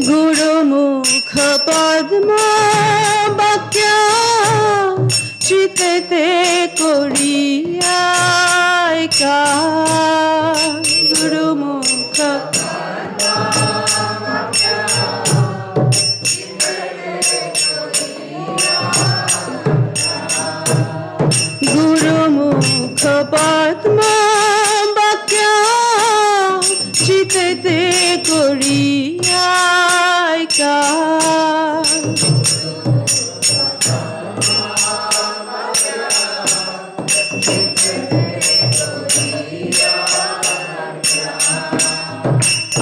গুরুমুখ পদ্ম বাক্য চিতেতে করিয়ায় গুরুমুখ গুরুমুখ পদ্ম বাক্য চিতেতে করিয়ায়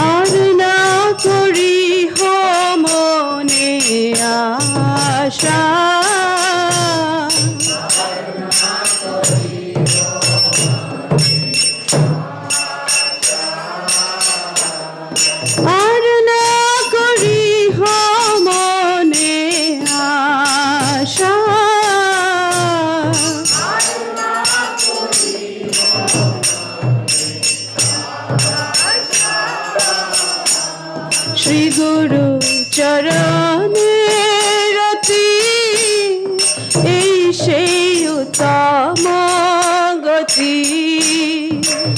আর না করি মনে আশা আর না করি মনে আশা শ্রী গুরু চরণে রতি এই সেই উত্তম গতি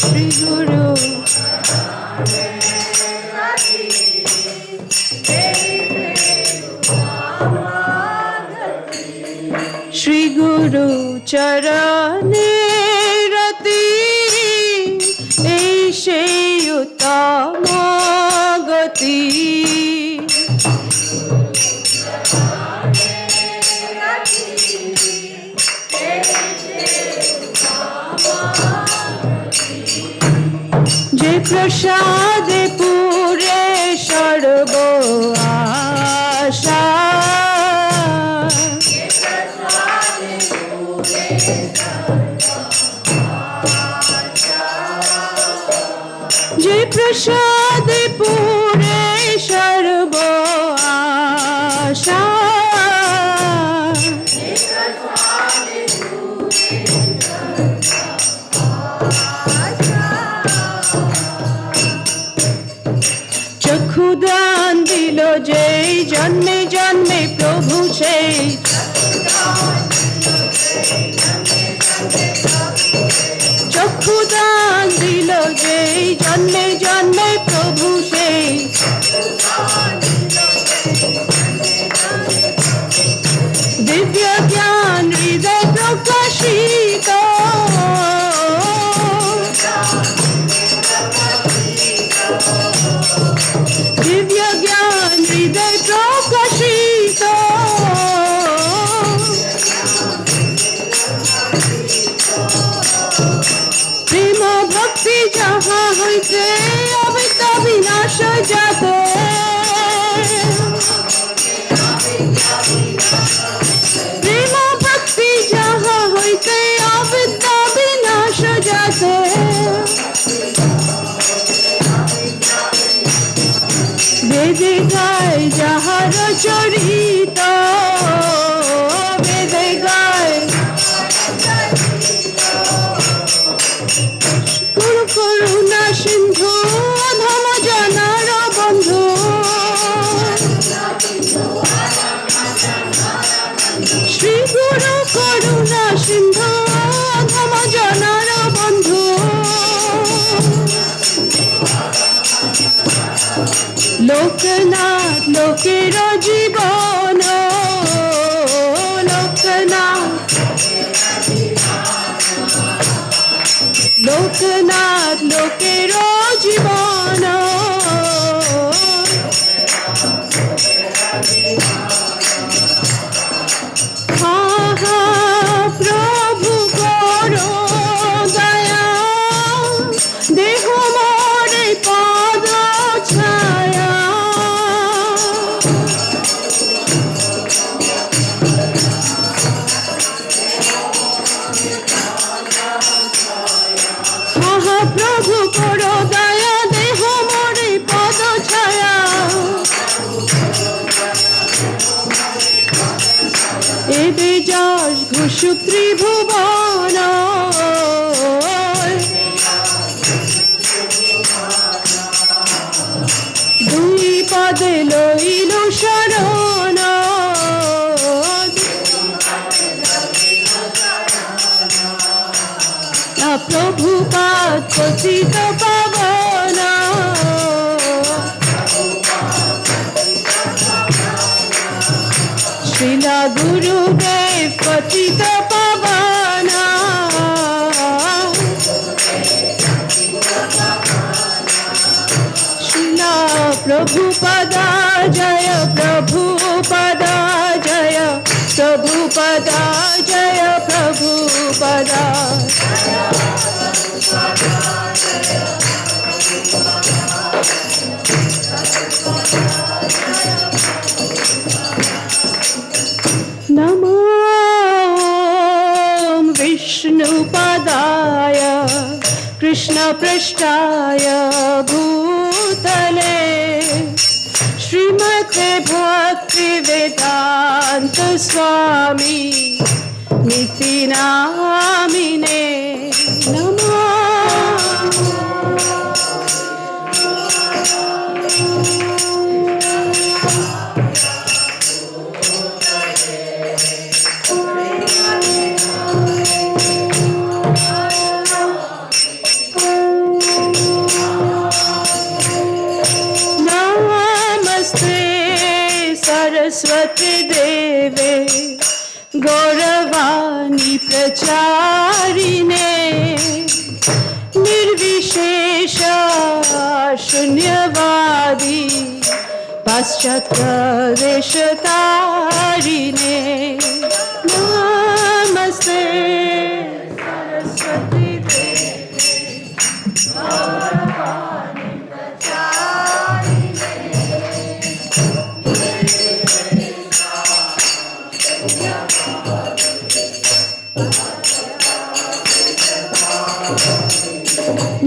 শ্রী গুরু শ্রী গুরু চরণে রতি এই সেই উত্তম গতি যে প্রসাদে পুরে সর্ব আশা যে প্রসাদে পুরে সর্ব আশা চক্ষুদান দিল যেই জন্মে জন্মে প্রভু সেই চক্ষুদান দিল যেই জন্মে জন্মে প্রভু সেই দিব্য জ্ঞান হৃদয় প্রকাশিত দিব্য জ্ঞান হৃদয় প্রকাশিত প্রেম ভক্তি যাহা হইতে অবিদ্য বিনাশ জাত প্রেম ভক্তি যাহা হইতে অবিদ্য বিনাশ জাত বেদে গায় যাহার চরিত বেদে গায় গুরু করুণা সিন্ধু ধম জানার বন্ধু শ্রী গুরু করুণা সিন্ধু ধম জানার বন্ধু লোকনাথ লোকের জীবন লোকনাথ লোকনাথ লোকের জীবন প্রভু করো দয়া দেহ মোরে পদ ছায়া মহাপ্রভু করো দয়া দেহ মোরে পদ ছায়া এবে যশ ঘোষ ত্রিভুবন পদে লইল শরণ প্রভুপাদ পতিত পাবন শ্রীলা গুরুদেব পতিত পাবন শ্রীলা প্রভুপদা জয় প্রভুপদা জয় প্রভুপদা জয় প্রভুপদা नमो विष्णुपदाय कृष्णपृष्ठाय भूतले श्रीमते भक्तिवेदान्त स्वामी निति नामिने नमो सरस्वती देवे गौरवाणी प्रचारिणे निर्विशेष शून्यवादी पाश्चात्य देशतारिणे नमस्ते सरस्वती देवे गौरवाणी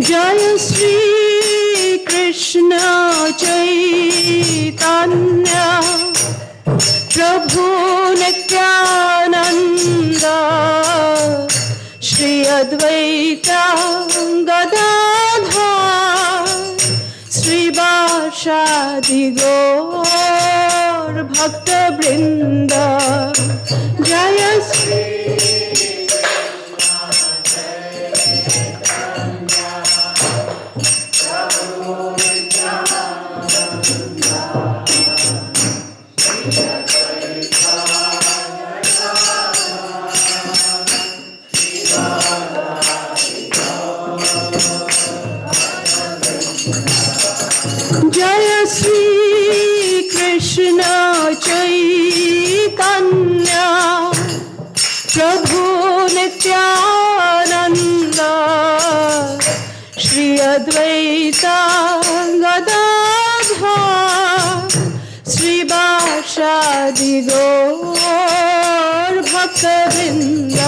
जय श्री कृष्ण चैतन्य प्रभु नित्यानंद श्री अद्वैत गदाधर श्रीवासादि गौर भक्त वृंद जय श्री जय श्री कृष्ण चैतन्य प्रभु नित्यानंद श्री अद्वैत गदाधर श्रीवासादि गौर भक्तवृंद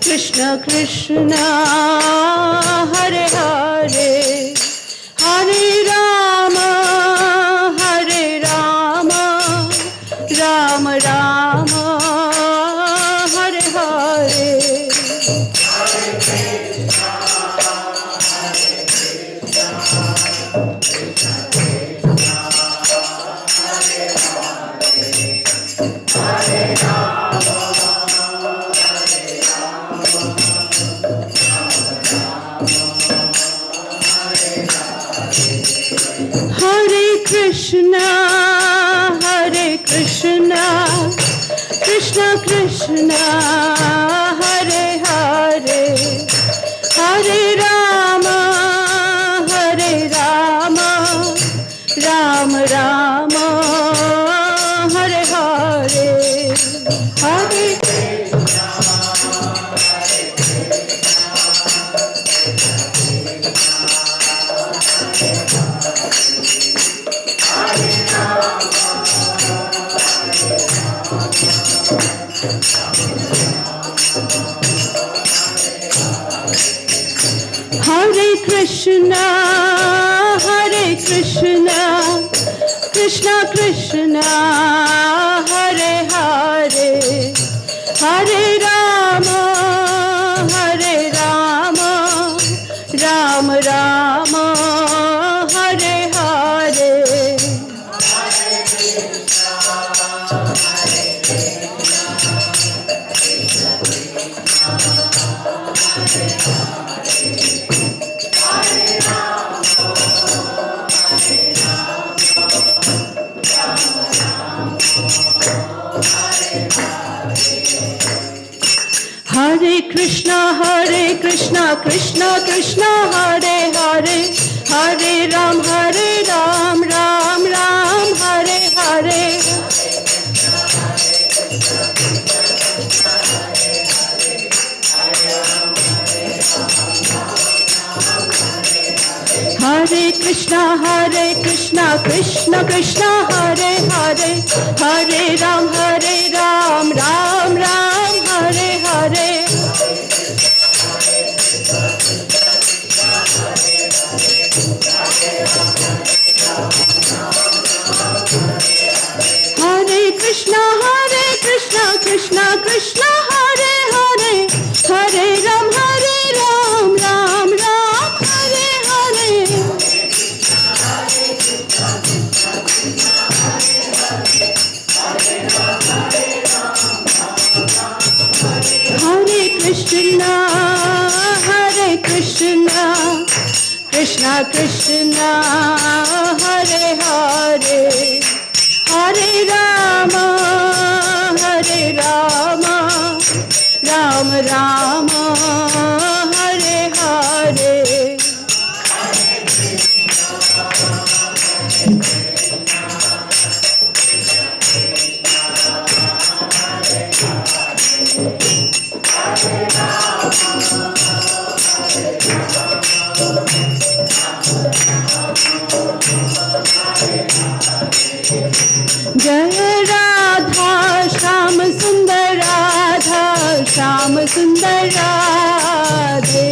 Krishna Krishna Hare Hare Hare Ram Ram Ram Hare Hare Krishna Krishna Hare Hare Hare Ram Ram Ram Hare Hare Hare Hare Rama Hare Krishna, Krishna Krishna, Hare Hare, Hare Rama, Rama Rama, Hare Hare. Hare Krishna, Krishna Krishna, Hare Hare, Hare Ram, Ram Ram, Hare Hare. Hare Krishna, Krishna Krishna, Hare Hare, Hare Ram, Ram Ram, Hare Hare. Hare Krishna, Krishna Krishna, Hare Hare, Hare Ram, Ram Ram, Hare Hare. Hare Krishna, Krishna Krishna, Hare Hare, Hare Rama, Rama Rama, Hare Hare. Jaya Radha, Sham Sundar Radha, Sham Sundar Radhe.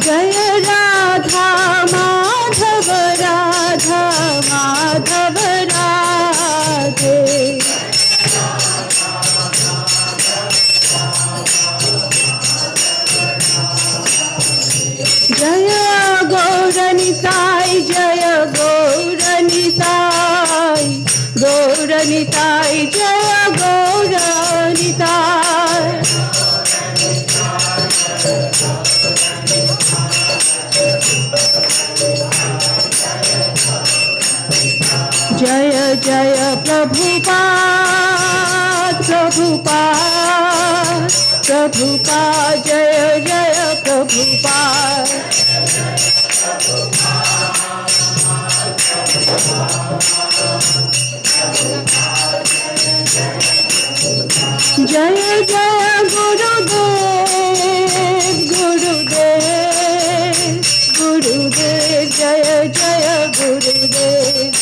Jaya Radha, Madhav Radha, Madhav Radhe. Jaya Gauranitai, Jaya Gauranitai, Gauranitai, Jaya Gauranitai. Jaya Jaya Prabhupada, Prabhupada, Prabhupada, Jaya Jaya Prabhupada. Jaya Jaya Gurudev, Gurudev, Gurudev, Jaya Jaya Gurudev.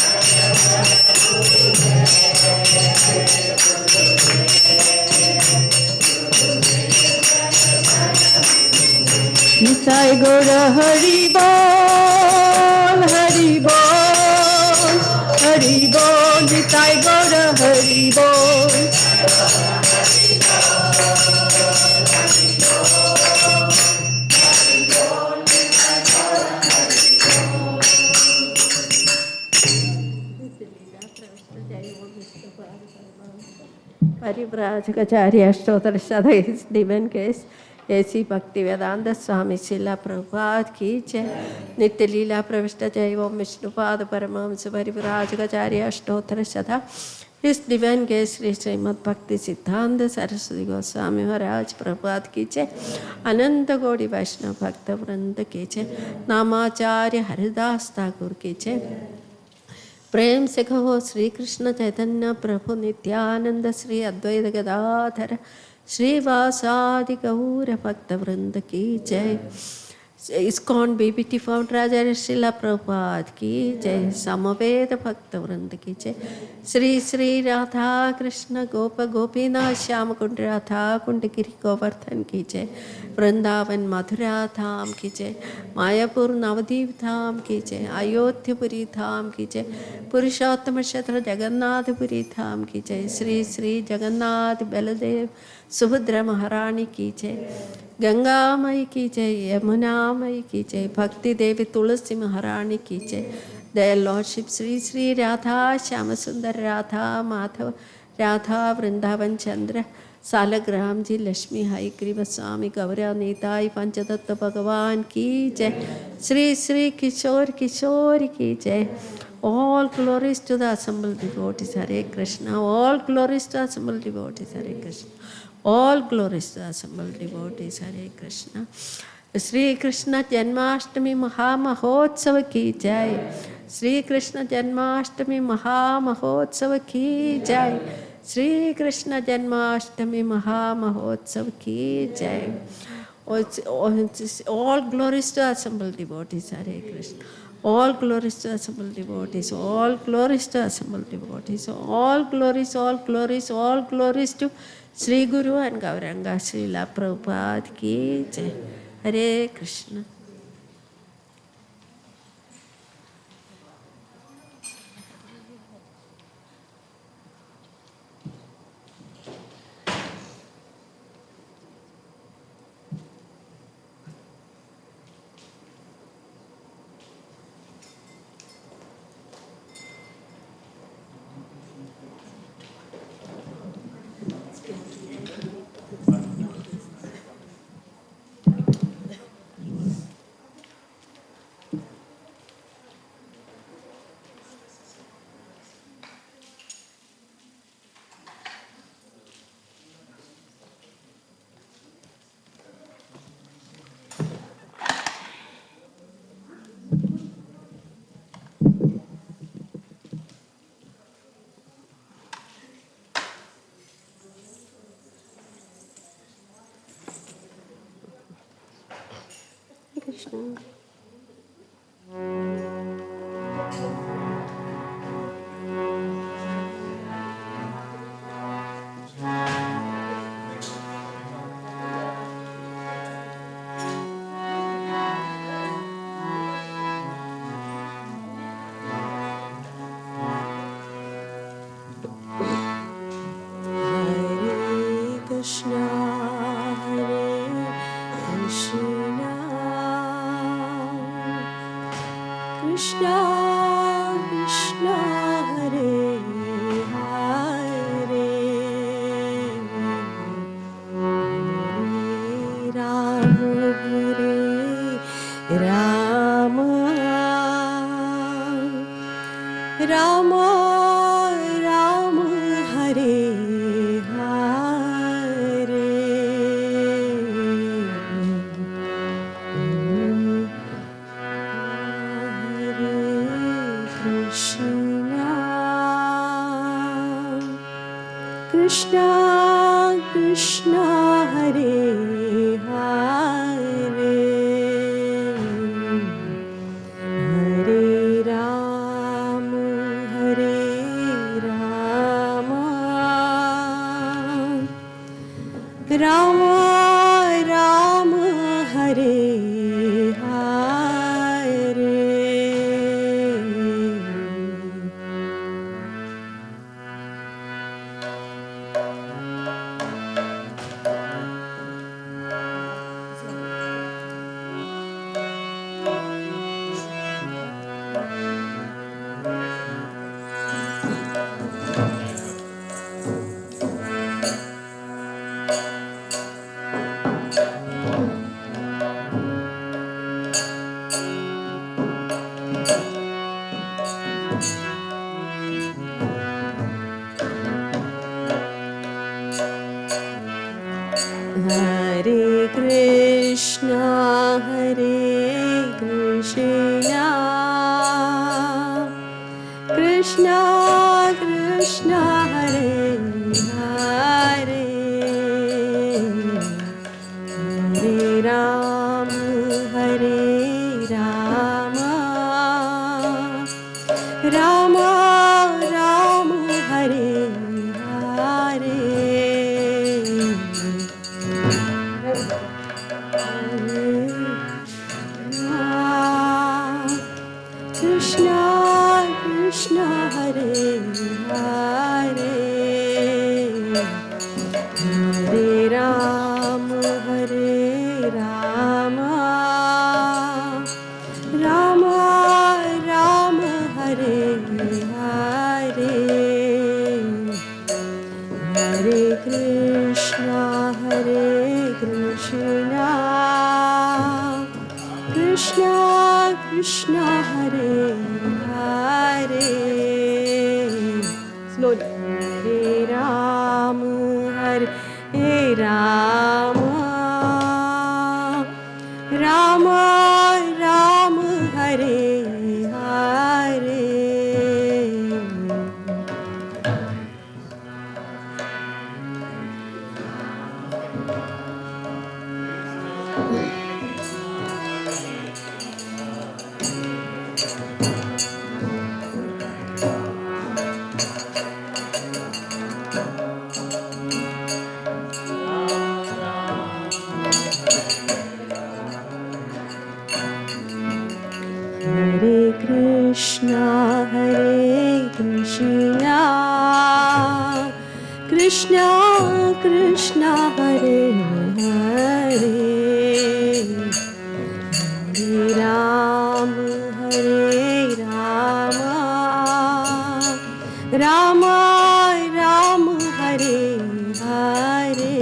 Nitai Gaura Hari Bol, Hari Bol, Hari Bol, Nitai Gaura Hari Bol. Parivrajacharya Ashtotar Shada is divine case. ऐसी भक्ति वेदांत स्वामी शिला प्रभुपाद की जय। नित्य लीला प्रविष्ट जय ओम विष्णुपाद परमहंस परिव्राजकाचार्य अष्टोत्तर शता। इस divine के श्री श्रीमद् भक्ति सिद्धांत सरस्वती गोस्वामी महाराज प्रभुपाद की जय। अनंत कोटि वैष्णव भक्त वृंद की जय। नामाचार्य हरिदास ठाकुर की जय। प्रेम से कहो श्री कृष्ण चैतन्य प्रभु नित्यानंद श्री अद्वैत गदाधर श्रीवासादि गौर भक्त वृंद की जय। ISKCON BBT founder Acharya Srila Prabhupada ki jai, Samaveda Bhakta Vrinda ki jai, Sri Sri Radha Krishna Gopa Gopinath Shyama Kund Radha Kund Giri Govardhan ki jai, Vrindavan Mathura Dham ki jai, Mayapur Navadip Dham ki jai, Ayodhya Puri Dham ki jai, Purushottama Kshetra Jagannath Puri Dham ki jai, Sri Sri Jagannath Baladev Subhadra Maharani ki jai, Ganga मई की जय, यमुना मई की जय, भक्ति देवी तुलसी महारानी की जय, their lordship Shri Shri Radha Shyam सुंदर राधा माधव राधा वृंदावन चंद्र सालग्राम जी लक्ष्मी हयग्रीव स्वामी गौरा नीताई पंचतत्व भगवान की जय, श्री श्री किशोर किशोर की जय. All glories to the assembled devotees, Hare Krishna. All glories to the assembled devotees, Hare Krishna. All glories to the assembled devotees, Hare Krishna. Sri Krishna Janmastami Mahamahotsav ki jai. Sri Krishna Janmastami Mahamahotsav ki jai. Sri Krishna Janmastami Mahamahotsav ki jai. All glories to the assembled devotees, Hare Krishna. All glories to assembled devotees, all glories to assembled devotees, all glories, all glories, all glories to Sri Guru and Gauranga Srila Prabhupada ki jai. Hare Krishna. Krishna. Krishna Krishna Hare Hare Hare Ram Ram Ram Hare Hare Krishna Krishna Krishna Hare Hare Hare Ram Hare Krishna Krishna Hare Hare Hare Rama Rama Rama Hare Hare Hare Krishna Krishna Krishna Hare Hare slowly Hare Rama Rama Rama Hare Hare Krishna Krishna Krishna Hare Hare Hare Rama Rama Rama Hare Hare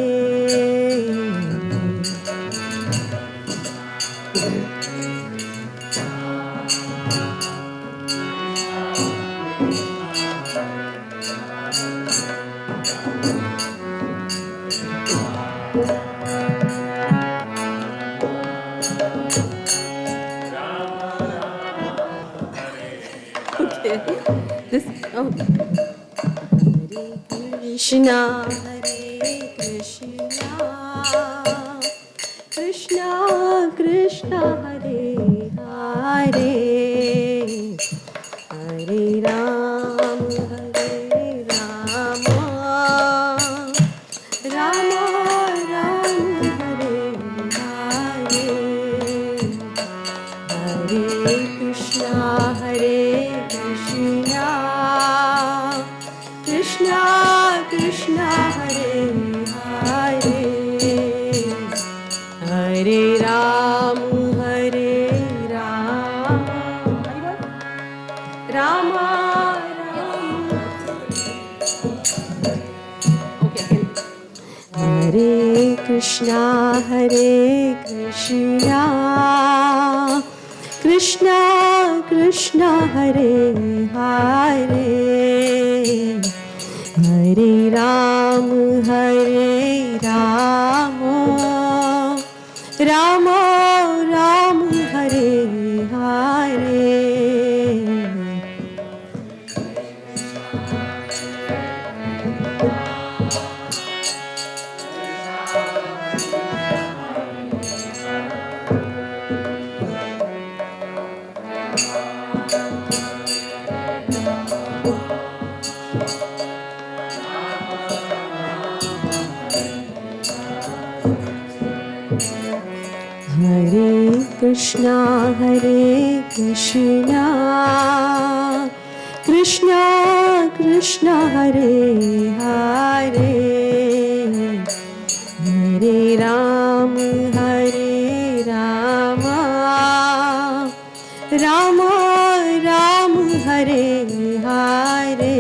This Hare Krishna Krishna Krishna Hare Hare Hare Rama Rama Rama Hare Hare Hare Krishna Krishna Krishna Hare Hare Hare Rama Rama Rama okay. Hare Krishna Krishna Krishna Hare Hare Hare Rama Rama Rama Hare Hare Krishna Krishna Krishna Hare Hare Hare Rama Rama Rama Hare Hare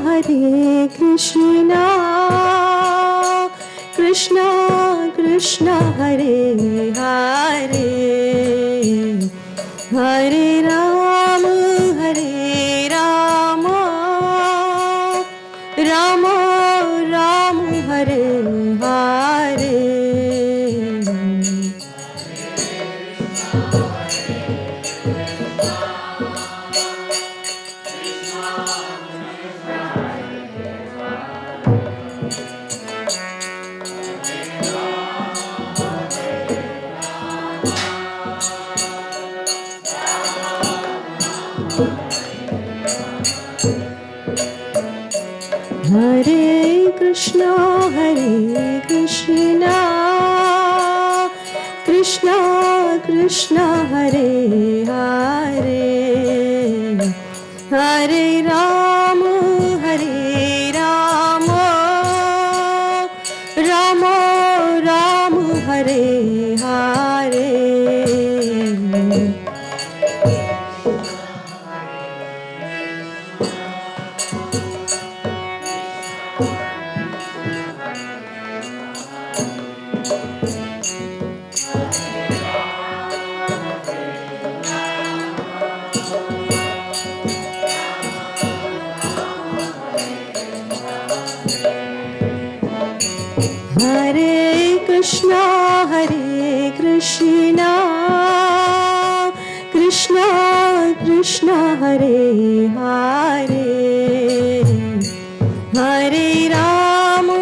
Hare Krishna Krishna Krishna Hare Hare Hare Rama Rama Rama Hare Hare Krishna Hare Krishna Krishna Krishna Hare Hare Hare Rama Rama Rama Hare Hare Hare Krishna Krishna Krishna Hare Hare Hare Rama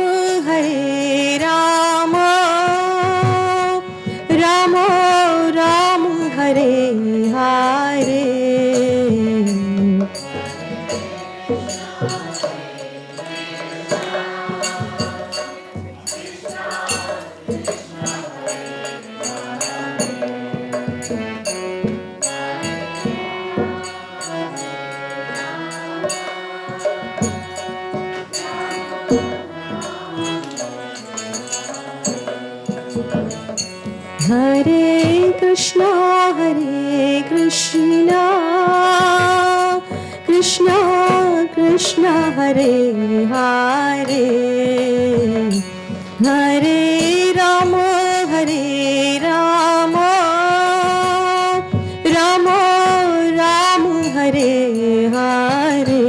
Rama Rama Hare Hare Hare Krishna Krishna Krishna Hare Hare Hare Rama Rama Rama Hare Hare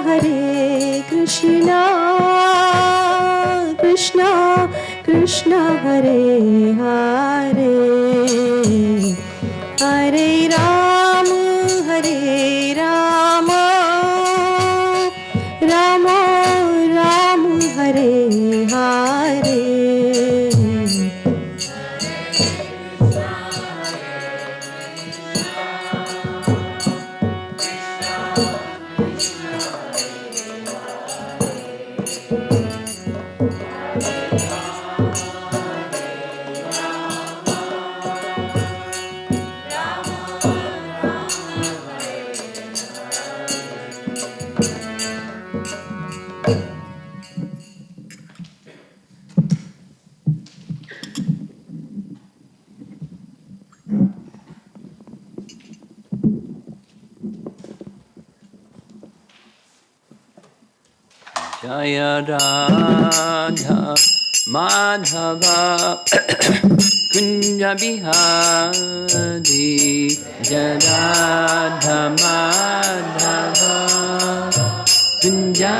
Hare Krishna Krishna Krishna Hare Hare Hare Rama Rama Rama Hare Hare Jaya Radha Madhava Kunja Bihari Jaya Madhava Kunja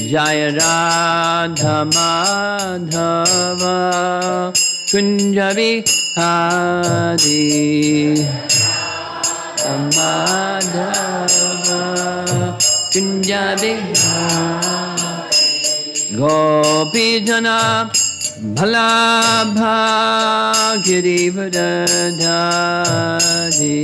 Jaya Radha Madhava Kunja Bihari Madhava Kunja Bihari Gopi Jana Bhalabha Girivardhari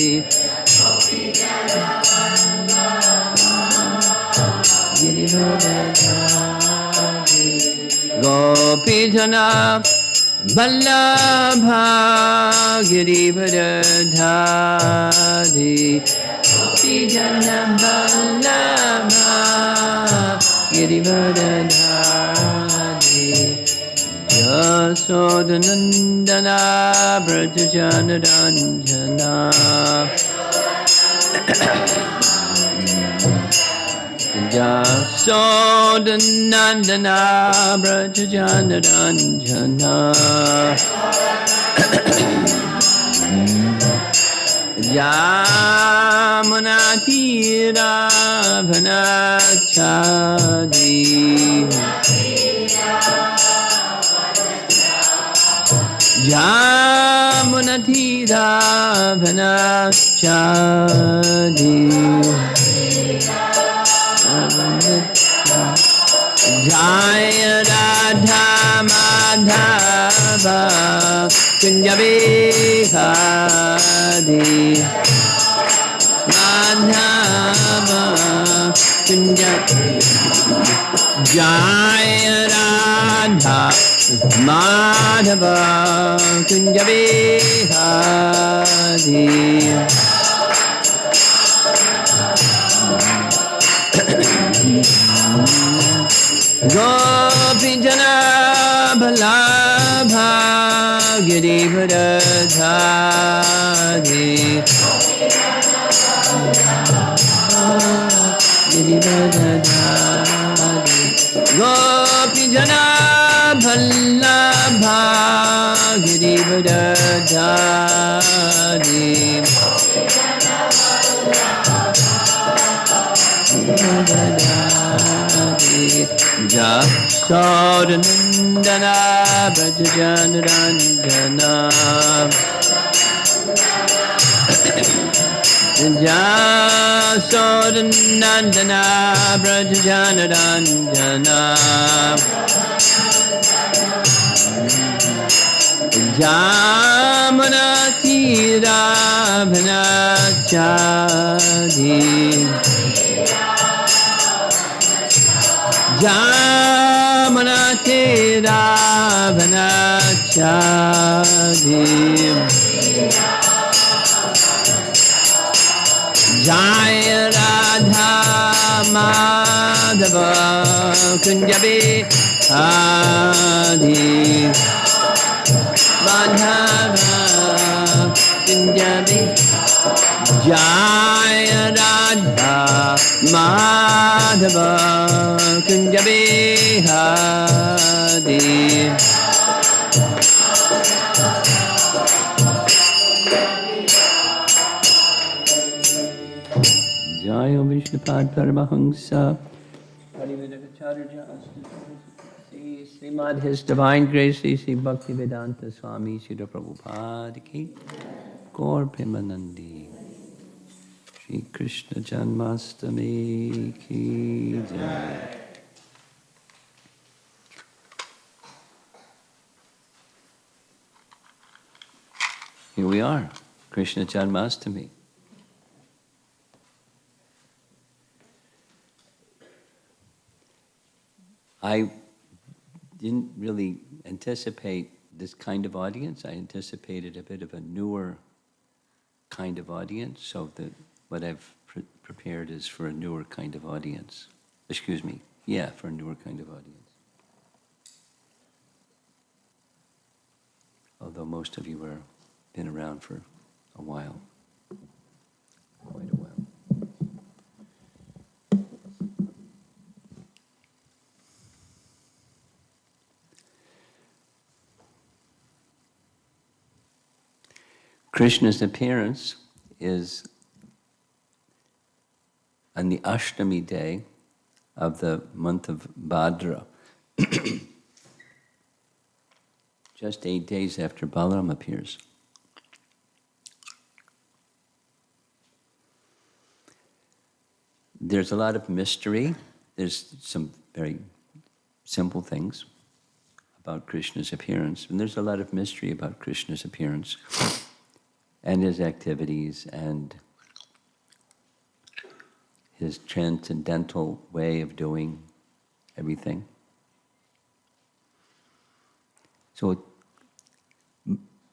Gopi Jana Bhalabha Girivardhari Gopi Jana Bhalabha Girivardhari Yasodhanandana Brajajanaranjana Yasodhanandana Brajajanaranjana Yamunatira Bhanachadi Jamunatira Vanachadi Jaya Radha Madhava Kunjabihadi Madhava Kunjabihadi Jaya Radha Madhava Kunjabihadi Gopijana Balabha Girivardhari Girivardhari Gopijana Balabha Girivardhari Jasodanandana Brajajanarandana Jasodanandana Brajajanarandana Jamunatira Vanachadi Jamunatira Vanachadi Jaya Radha Madhava Kunjabihadi Madhava Kunjabihadi Jaya Radha Madhava Kunjabihadi Jaya Vishnupad Paramahamsa Srimad His Divine Grace Sri Bhaktivedanta Swami Sri Prabhupada Ki Gaur Premanandi Shri Krishna Janmastami Ki Jai. Here we are, Krishna Janmastami. I didn't really anticipate this kind of audience. I anticipated a bit of a newer kind of audience, so that what I've prepared is for a newer kind of audience. Excuse me, yeah, for a newer kind of audience. Although most of you have been around for a while, quite a while. Krishna's appearance is on the Ashtami day of the month of Bhadra, just 8 days after Balaram appears. There's a lot of mystery. There's some very simple things about Krishna's appearance, and there's a lot of mystery about Krishna's appearance and his activities and his transcendental way of doing everything. So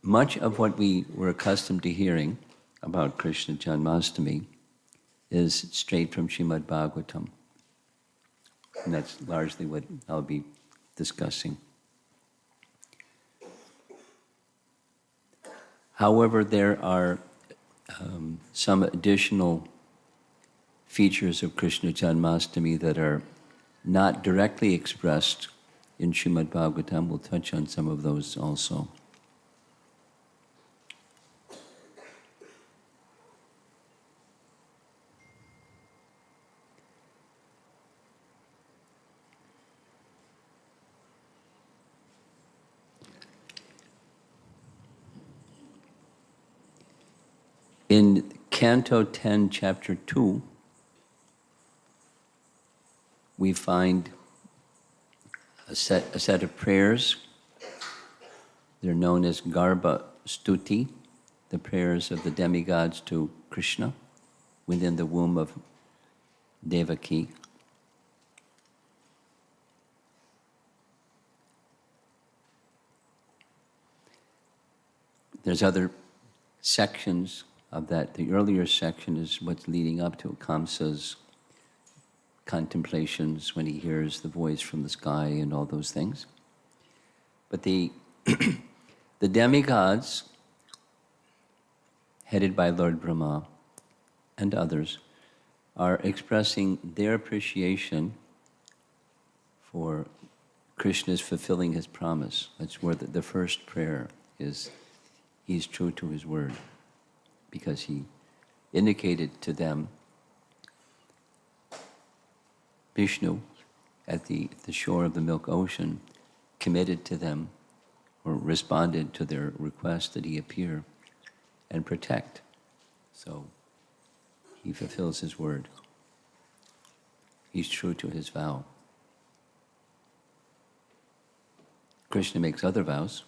much of what we were accustomed to hearing about Krishna Janmastami is straight from Srimad Bhagavatam. And that's largely what I'll be discussing. However, there are some additional features of Krishna Janmastami that are not directly expressed in Srimad Bhagavatam. We'll touch on some of those also. In Canto 10, Chapter 2, we find a set of prayers. They're known as Garbha Stuti, the prayers of the demigods to Krishna within the womb of Devaki. There's other sections of that. The earlier section is what's leading up to Kamsa's contemplations when he hears the voice from the sky and all those things. But the demigods, headed by Lord Brahma and others, are expressing their appreciation for Krishna's fulfilling his promise. That's where the first prayer is. He's true to his word, because he indicated to them Vishnu at the shore of the Milk Ocean, committed to them or responded to their request that he appear and protect. So he fulfills his word. He's true to his vow. Krishna makes other vows.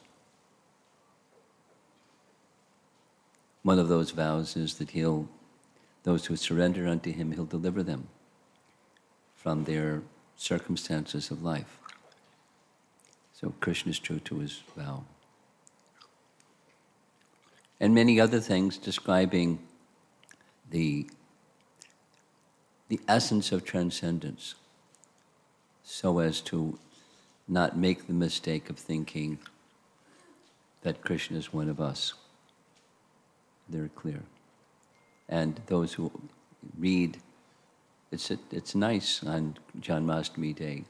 One of those vows is that those who surrender unto him, he'll deliver them from their circumstances of life. So Krishna is true to his vow. And many other things describing the essence of transcendence, so as to not make the mistake of thinking that Krishna is one of us. They're clear. And those who read, it's nice on Janmastami Day,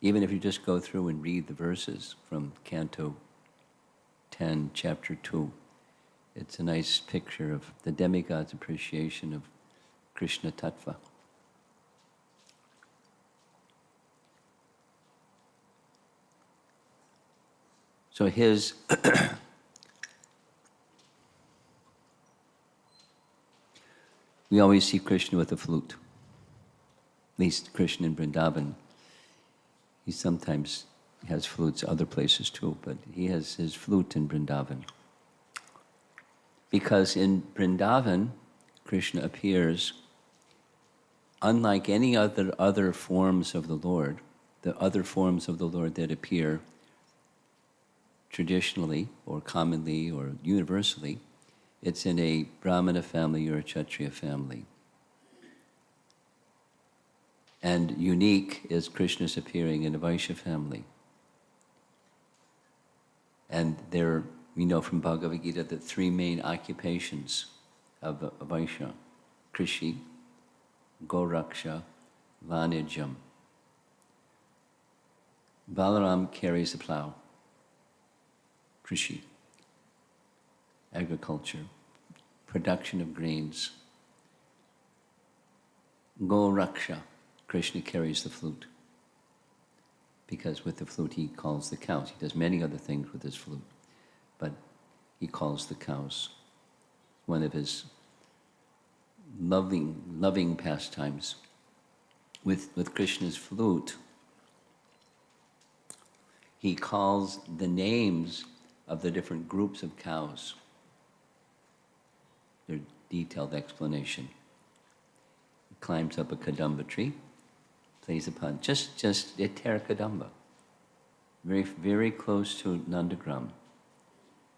even if you just go through and read the verses from Canto 10, Chapter 2, it's a nice picture of the demigod's appreciation of Krishna Tattva. So his we always see Krishna with a flute. At least Krishna in Vrindavan. He sometimes has flutes other places too, but he has his flute in Vrindavan. Because in Vrindavan, Krishna appears unlike any other forms of the Lord. The other forms of the Lord that appear traditionally or commonly or universally, it's in a Brahmana family or a Kshatriya family. And unique is Krishna's appearing in a Vaishya family. And there, we know from Bhagavad Gita the three main occupations of a Vaishya: Krishi, Goraksha, Vanijam. Balaram carries the plow. Krishi, agriculture, production of grains. Goraksha, Krishna carries the flute, because with the flute he calls the cows. He does many other things with his flute, but he calls the cows. One of his loving pastimes. With Krishna's flute, he calls the names of the different groups of cows. Their detailed explanation. He climbs up a kadamba tree, plays upon just a Tera Kadamba, very, very close to Nandagram,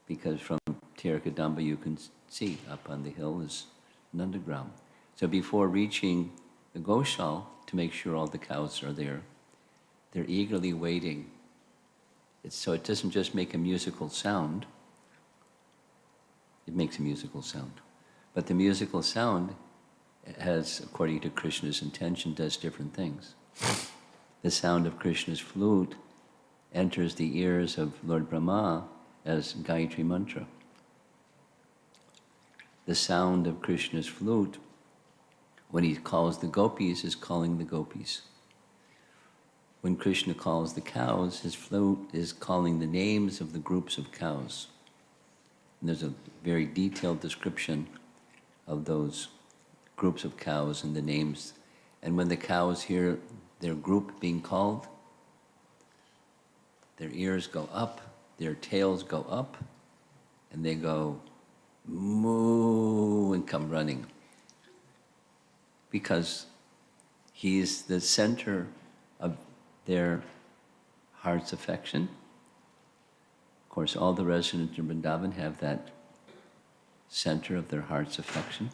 because from Tera Kadamba you can see up on the hill is Nandagram. So before reaching the Goshal, to make sure all the cows are there, they're eagerly waiting. So it doesn't just make a musical sound, it makes a musical sound. But the musical sound has, according to Krishna's intention, does different things. The sound of Krishna's flute enters the ears of Lord Brahma as Gayatri Mantra. The sound of Krishna's flute, when he calls the gopis, is calling the gopis. When Krishna calls the cows, his flute is calling the names of the groups of cows. And there's a very detailed description of those groups of cows and the names. And when the cows hear their group being called, their ears go up, their tails go up, and they go moo and come running. Because he's the center of their heart's affection. Of course, all the residents in Vrindavan have that center of their heart's affection.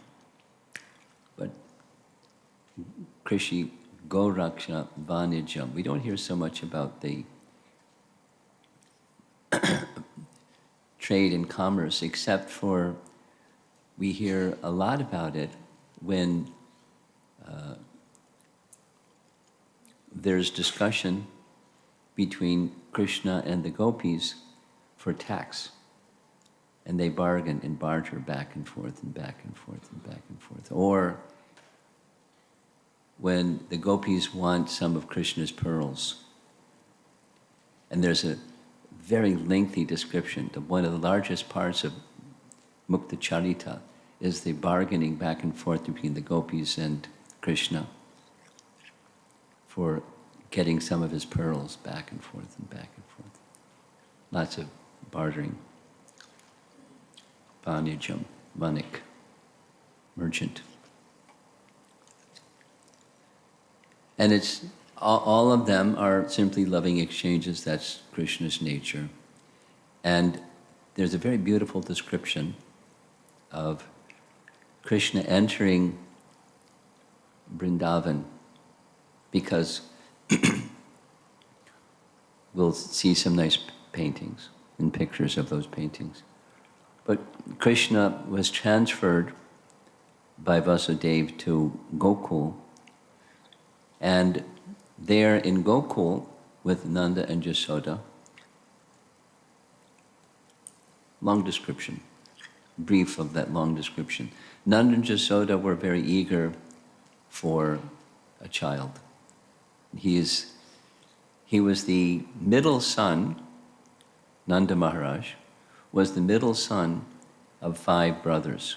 But Krishi Goraksha Vanijam, we don't hear so much about the trade and commerce, except for we hear a lot about it when there's discussion between Krishna and the gopis for tax. And they bargain and barter back and forth and back and forth and back and forth. Or when the gopis want some of Krishna's pearls. And there's a very lengthy description. One of the largest parts of Mukta Charita is the bargaining back and forth between the gopis and Krishna for getting some of his pearls back and forth and back and forth. Lots of bartering. Vanijam, vanik, merchant. And it's all of them are simply loving exchanges. That's Krishna's nature. And there's a very beautiful description of Krishna entering Vrindavan, because we'll see some nice paintings and pictures of those paintings. But Krishna was transferred by Vasudeva to Gokul, and there in Gokul with Nanda and Yasoda, long description, brief of that long description. Nanda and Yasoda were very eager for a child. He was the middle son. Nanda Maharaj was the middle son of 5 brothers.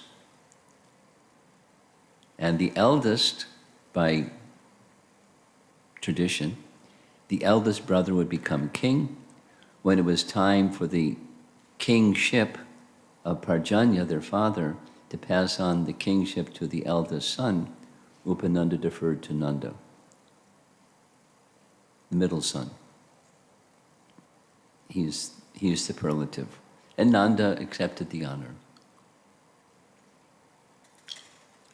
And the eldest, by tradition, the eldest brother would become king. When it was time for the kingship of Parjanya, their father, to pass on the kingship to the eldest son, Upananda deferred to Nanda, the middle son. He's superlative. And Nanda accepted the honor.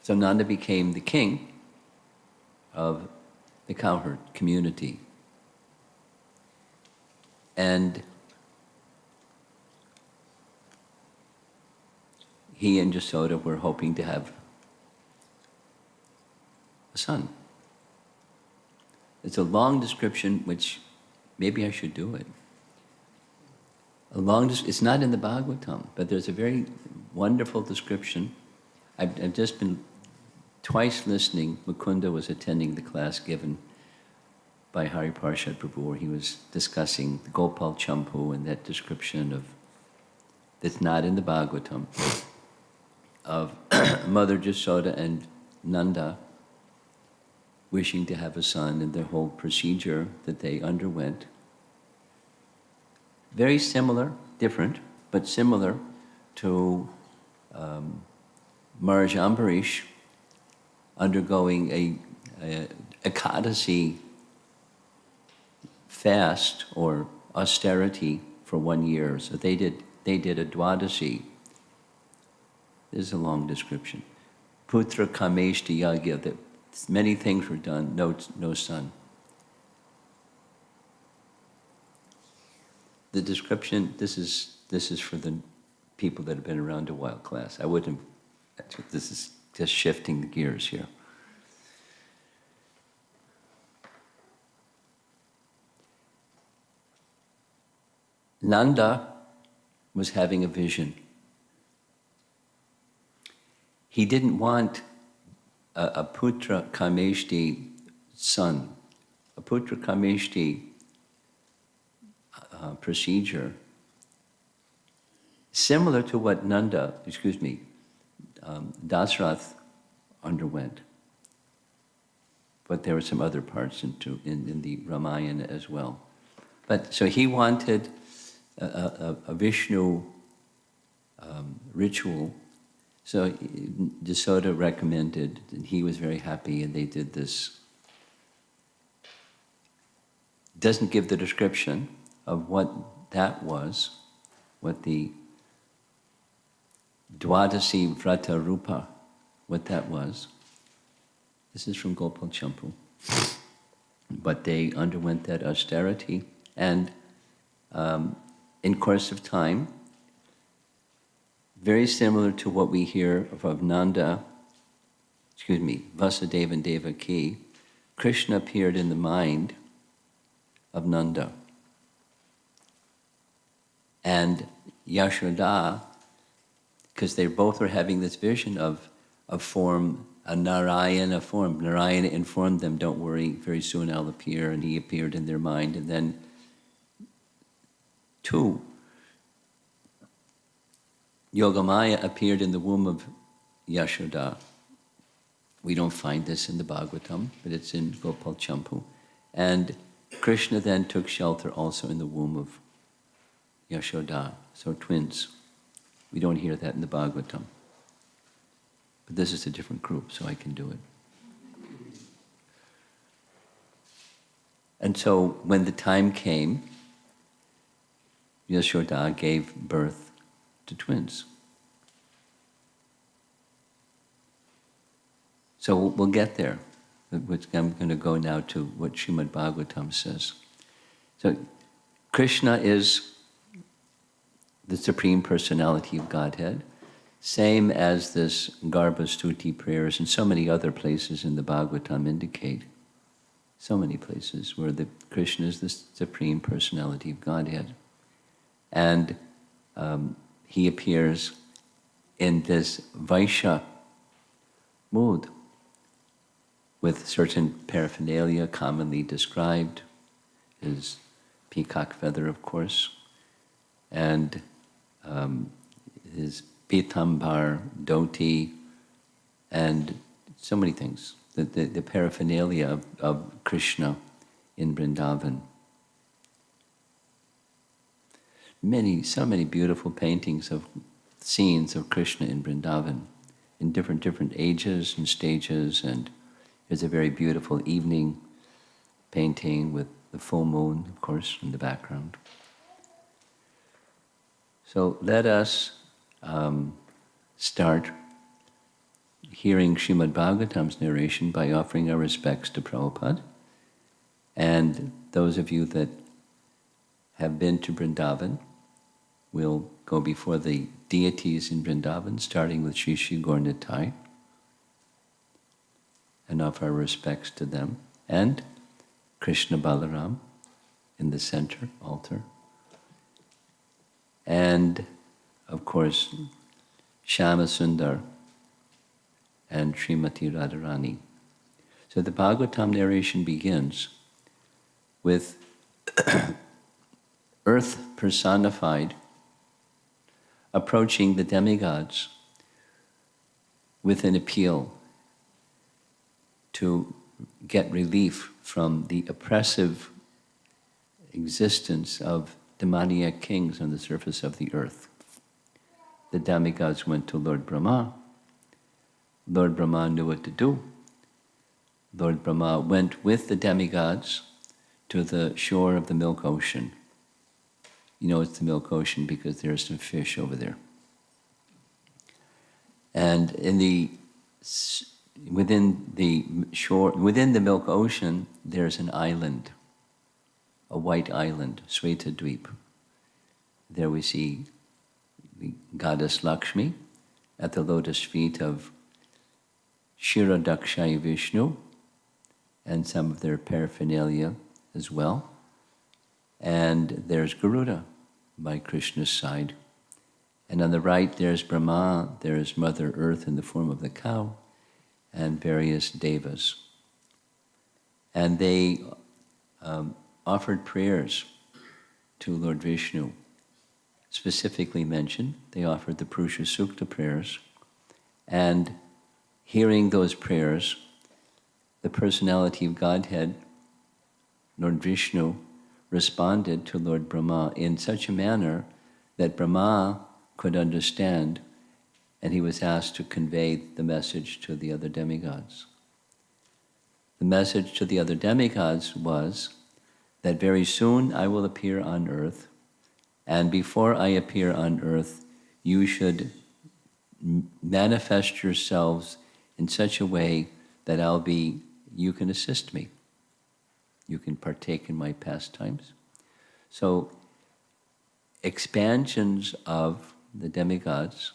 So Nanda became the king of the cowherd community. And he and Yasoda were hoping to have a son. It's a long description, which maybe I should do it. It's not in the Bhagavatam, but there's a very wonderful description. I've just been twice listening. Mukunda was attending the class given by Hari Parshad Prabhu, where he was discussing the Gopal Champu and that description of, that's not in the Bhagavatam, of Mother Yasoda and Nanda wishing to have a son, and the whole procedure that they underwent. Very similar, different, but similar to Maharaj Ambarish undergoing a Ekadasi fast or austerity for 1 year. So they did a Dwadasi. This is a long description. Putra Kameshti Yagya, that many things were done, no son. The description, this is for the people that have been around a while class. I wouldn't, this is just shifting the gears here. Nanda was having a vision. He didn't want a Putra Kameshti son. A Putra Kameshti procedure, similar to what Dasrath underwent. But there were some other parts in the Ramayana as well. But so he wanted a Vishnu ritual. So Jasoda recommended, and he was very happy, and they did this. Doesn't give the description of what that was, what the Dwadasi Vrata Rupa, what that was. This is from Gopal Champu. But they underwent that austerity, and in course of time, very similar to what we hear of Nanda, Vasudeva and Devaki, Krishna appeared in the mind of Nanda. And Yashoda, because they both were having this vision of form, a Narayana form. Narayana informed them, don't worry, very soon I'll appear, and he appeared in their mind. And then two, Yogamaya appeared in the womb of Yashoda. We don't find this in the Bhagavatam, but it's in Gopal Champu. And Krishna then took shelter also in the womb of Yashoda, so twins. We don't hear that in the Bhagavatam. But this is a different group, so I can do it. And so when the time came, Yashoda gave birth to twins. So we'll get there. I'm going to go now to what Srimad Bhagavatam says. So Krishna is the Supreme Personality of Godhead, same as this Garbha Stuti prayers and so many other places in the Bhagavatam indicate. So many places where Krishna is the Supreme Personality of Godhead. And he appears in this Vaishya mood with certain paraphernalia commonly described, his peacock feather, of course, and his pitambar, dhoti, and so many things, the paraphernalia of Krishna in Vrindavan. So many beautiful paintings of scenes of Krishna in Vrindavan, in different ages and stages, and there's a very beautiful evening painting with the full moon, of course, in the background. So let us start hearing Srimad Bhagavatam's narration by offering our respects to Prabhupada. And those of you that have been to Vrindavan will go before the deities in Vrindavan, starting with Shri Shri Gaur Nitai, and offer our respects to them, and Krishna Balaram in the center altar, and of course Shyama Sundar and Srimati Radharani. So the Bhagavatam narration begins with earth personified approaching the demigods with an appeal to get relief from the oppressive existence of demoniac kings on the surface of the earth. The demigods went to Lord Brahma. Lord Brahma knew what to do. Lord Brahma went with the demigods to the shore of the Milk Ocean. You know it's the Milk Ocean because there are some fish over there. And within the Milk Ocean, there's an island, a white island, Svetadweep. There we see the goddess Lakshmi at the lotus feet of Kshirodakshaya Vishnu and some of their paraphernalia as well. And there's Garuda by Krishna's side. And on the right there's Brahma, there's Mother Earth in the form of the cow, and various devas. And they offered prayers to Lord Vishnu. Specifically mentioned, they offered the Purusha Sukta prayers And hearing those prayers, the personality of Godhead, Lord Vishnu, responded to Lord Brahma in such a manner that Brahma could understand, and he was asked to convey the message to the other demigods. The message to the other demigods was that very soon I will appear on earth, and before I appear on earth, you should manifest yourselves in such a way that you can assist me. You can partake in my pastimes. So, expansions of the demigods,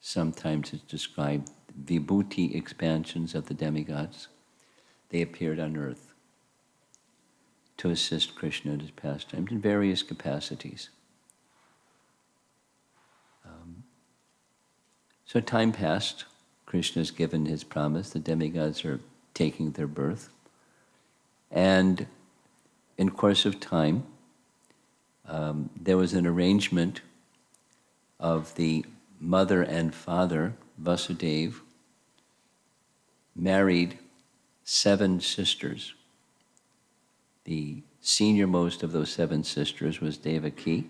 sometimes it's described, vibhuti expansions of the demigods, they appeared on earth to assist Krishna in his pastimes in various capacities. So time passed, Krishna has given his promise, the demigods are taking their birth, and in course of time, there was an arrangement of the mother and father, Vasudeva, married 7 sisters. The senior-most of those 7 sisters was Devaki,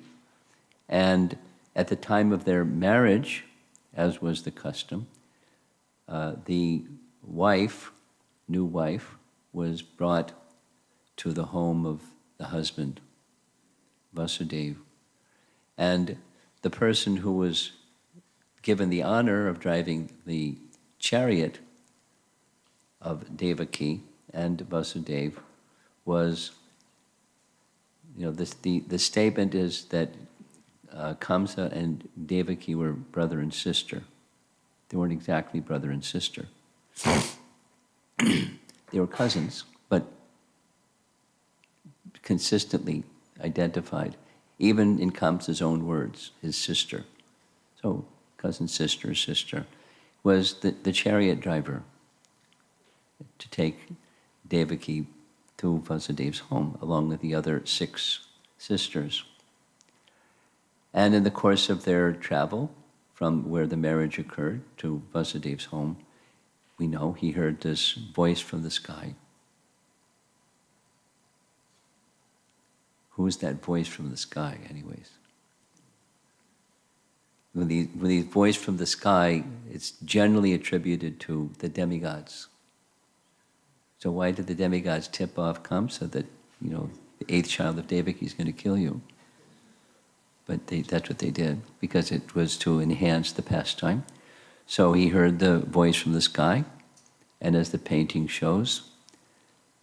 and at the time of their marriage, as was the custom, the new wife, was brought to the home of the husband, Vasudeva. And the person who was given the honor of driving the chariot of Devaki and Vasudeva was, the statement is that Kamsa and Devaki were brother and sister. They weren't exactly brother and sister. They were cousins, but consistently identified, even in Kamsa's own words, his sister. So, cousin, sister, was the chariot driver to take Devaki to Vasudeva's home, along with the other 6 sisters. And in the course of their travel from where the marriage occurred to Vasudeva's home, we know he heard this voice from the sky. Who is that voice from the sky, anyways? When the voice from the sky, it's generally attributed to the demigods. So why did the demigods tip off Kamsa that, the 8th child of Devaki is going to kill you? But that's what they did, because it was to enhance the pastime. So he heard the voice from the sky, and as the painting shows,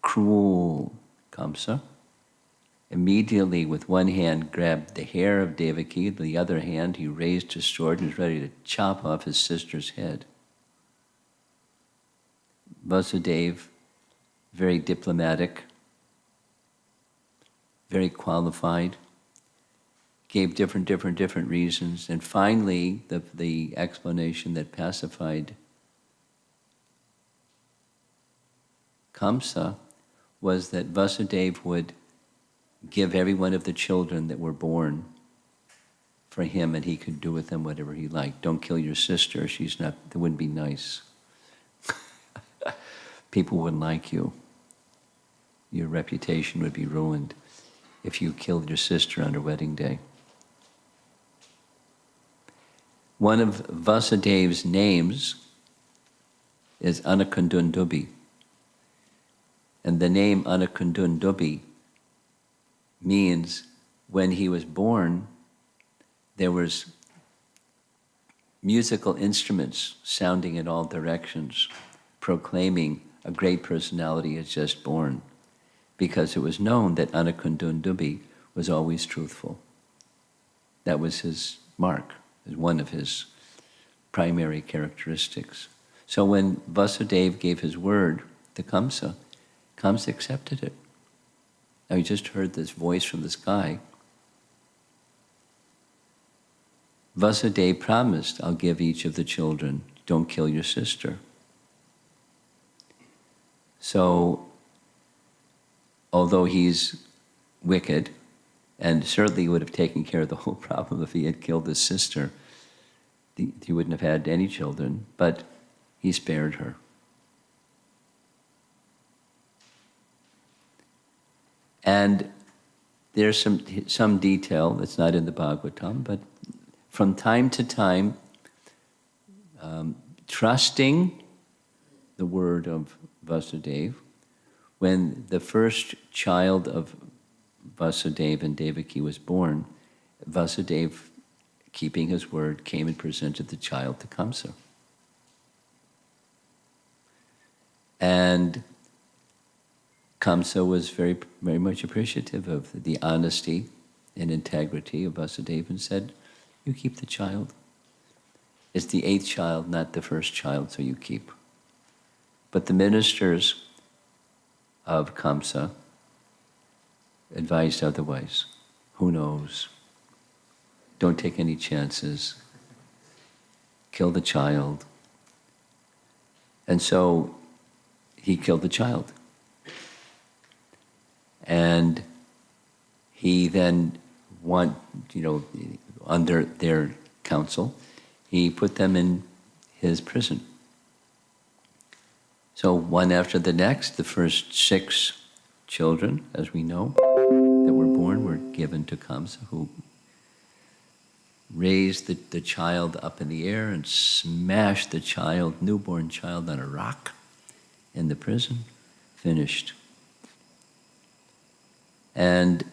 cruel Kamsa immediately with one hand grabbed the hair of Devaki, with the other hand he raised his sword and was ready to chop off his sister's head. Vasudeva, very diplomatic, very qualified, gave different reasons, and finally the explanation that pacified Kamsa was that Vasudeva would give every one of the children that were born for him, and he could do with them whatever he liked. Don't kill your sister, that wouldn't be nice. People wouldn't like you. Your reputation would be ruined if you killed your sister on her wedding day. One of Vasudeva's names is Anakundundubi. And the name Anakundundubi means when he was born, there was musical instruments sounding in all directions, proclaiming a great personality is just born, because it was known that Anakundundubi was always truthful. That was his mark, as one of his primary characteristics. So when Vasudeva gave his word to Kamsa, Kamsa accepted it. Now he just heard this voice from the sky. Vasudeva promised, I'll give each of the children, don't kill your sister. So, although he's wicked, and certainly would have taken care of the whole problem if he had killed his sister, he wouldn't have had any children, but he spared her. And there's some detail that's not in the Bhagavatam, but from time to time, trusting the word of Vasudeva, when the first child of Vasudeva and Devaki was born, Vasudeva, keeping his word, came and presented the child to Kamsa. And Kamsa was very, very much appreciative of the honesty and integrity of Vasudeva and said, "You keep the child. It's the 8th child, not the first child, so you keep." But the ministers of Kamsa advised otherwise. Who knows? Don't take any chances. Kill the child. And so he killed the child. And he then under their counsel, he put them in his prison. So one after the next, the first 6 children, as we know, that were born were given to Kamsa, who raised the child up in the air and smashed the newborn child on a rock in the prison. Finished. And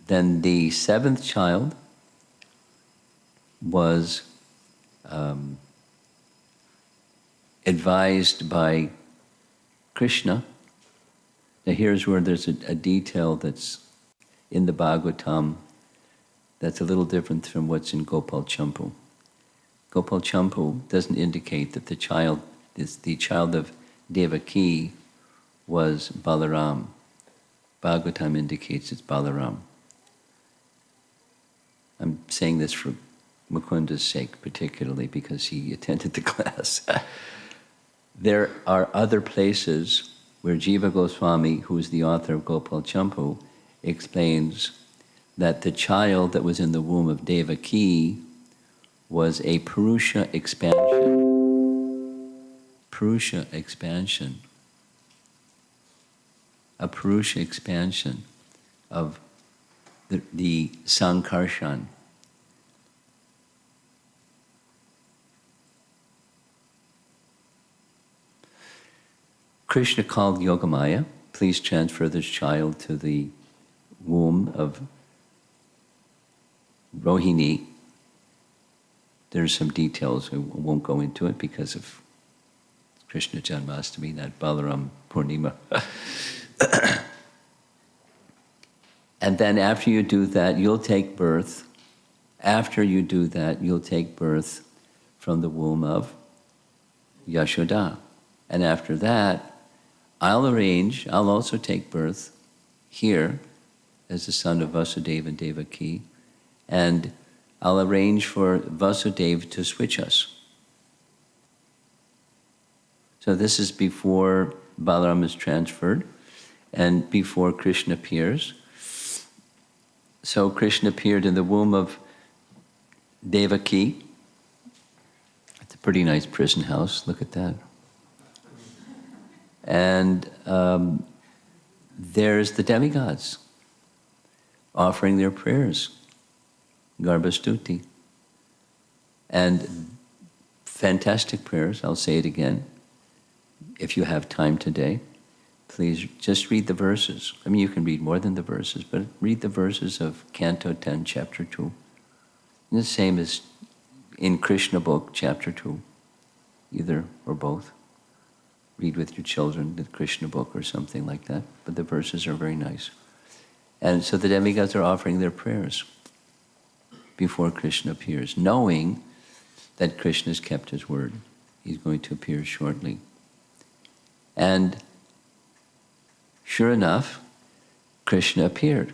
then the 7th child was advised by Krishna. Now here's where there's a detail that's in the Bhagavatam that's a little different from what's in Gopal Champu. Gopal Champu doesn't indicate that the child of Devaki was Balaram. Bhagavatam indicates it's Balaram. I'm saying this for Mukunda's sake particularly because he attended the class. There are other places where Jiva Goswami, who is the author of Gopal Champu, explains that the child that was in the womb of Devaki was a Purusha expansion. Purusha expansion. A Purusha expansion of the Sankarshan. Krishna called Yogamaya, "Please transfer this child to the womb of Rohini." There's some details, I won't go into it because of Krishna Janmastami, not Balaram Purnima. And then after you do that, you'll take birth. After you do that, you'll take birth from the womb of Yashoda. And after that, I'll also take birth here as the son of Vasudeva and Devaki, and I'll arrange for Vasudeva to switch us. So this is before Balaram is transferred and before Krishna appears. So Krishna appeared in the womb of Devaki. It's a pretty nice prison house, look at that. And there's the demigods offering their prayers, Garbhastuti. And fantastic prayers, I'll say it again. If you have time today, please just read the verses. I mean, you can read more than the verses, but read the verses of Canto 10, Chapter 2. And the same as in Krishna book, Chapter 2, either or both. Read with your children the Krishna book or something like that, but the verses are very nice. And so the demigods are offering their prayers before Krishna appears, knowing that Krishna has kept his word. He's going to appear shortly. And sure enough, Krishna appeared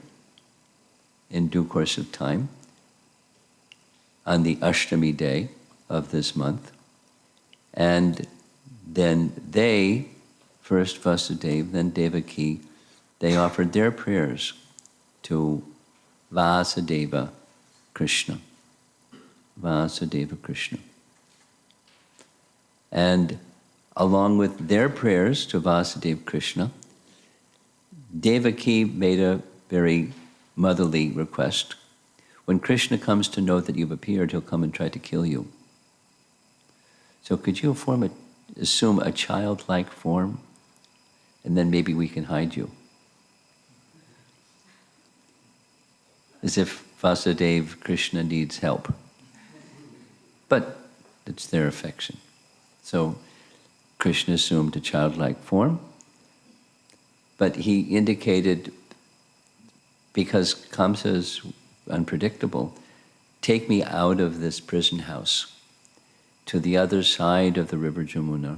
in due course of time on the Ashtami day of this month. And then they, first Vasudeva, then Devaki, they offered their prayers to Vasudeva Krishna. Vasudeva Krishna. And along with their prayers to Vasudeva Krishna, Devaki made a very motherly request. When Krishna comes to know that you've appeared, he'll come and try to kill you. So could you assume a childlike form, and then maybe we can hide you? As if Vasudeva Krishna needs help. But it's their affection. So Krishna assumed a childlike form, but he indicated, because Kamsa is unpredictable, take me out of this prison house to the other side of the river Jamuna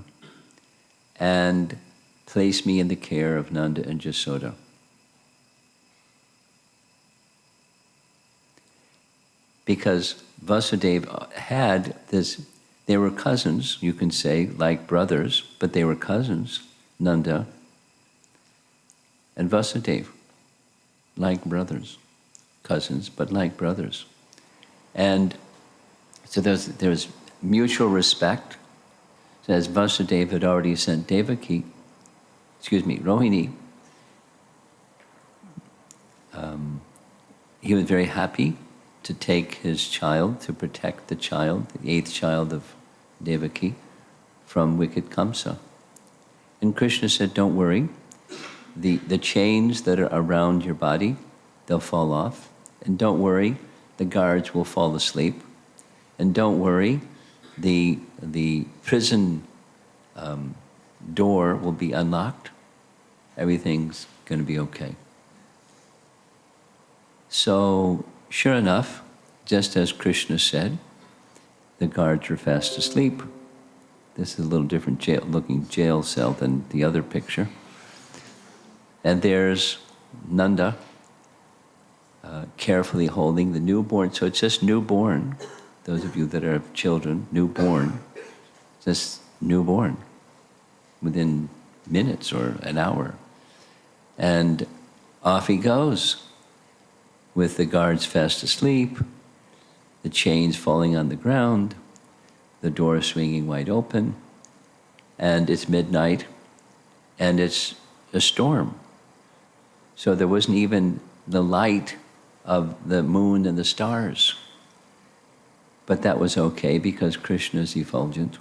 and place me in the care of Nanda and Jasoda. Because Vasudeva had this, they were cousins, you can say, like brothers, but they were cousins, Nanda and Vasudeva, like brothers, cousins, but like brothers. And so there's mutual respect. So as Vasudeva had already sent Rohini, he was very happy to take his child, to protect the child, the 8th child of Devaki, from wicked Kamsa. And Krishna said, don't worry, the chains that are around your body, they'll fall off. And don't worry, the guards will fall asleep. And don't worry, the prison door will be unlocked. Everything's going to be okay. So, sure enough, just as Krishna said, the guards were fast asleep. This is a little different looking jail cell than the other picture. And there's Nanda carefully holding the newborn. So it's just newborn. Those of you that have children, newborn, just newborn within minutes or an hour. And off he goes with the guards fast asleep, the chains falling on the ground, the door swinging wide open, and it's midnight, and it's a storm. So there wasn't even the light of the moon and the stars. But that was okay because Krishna is effulgent,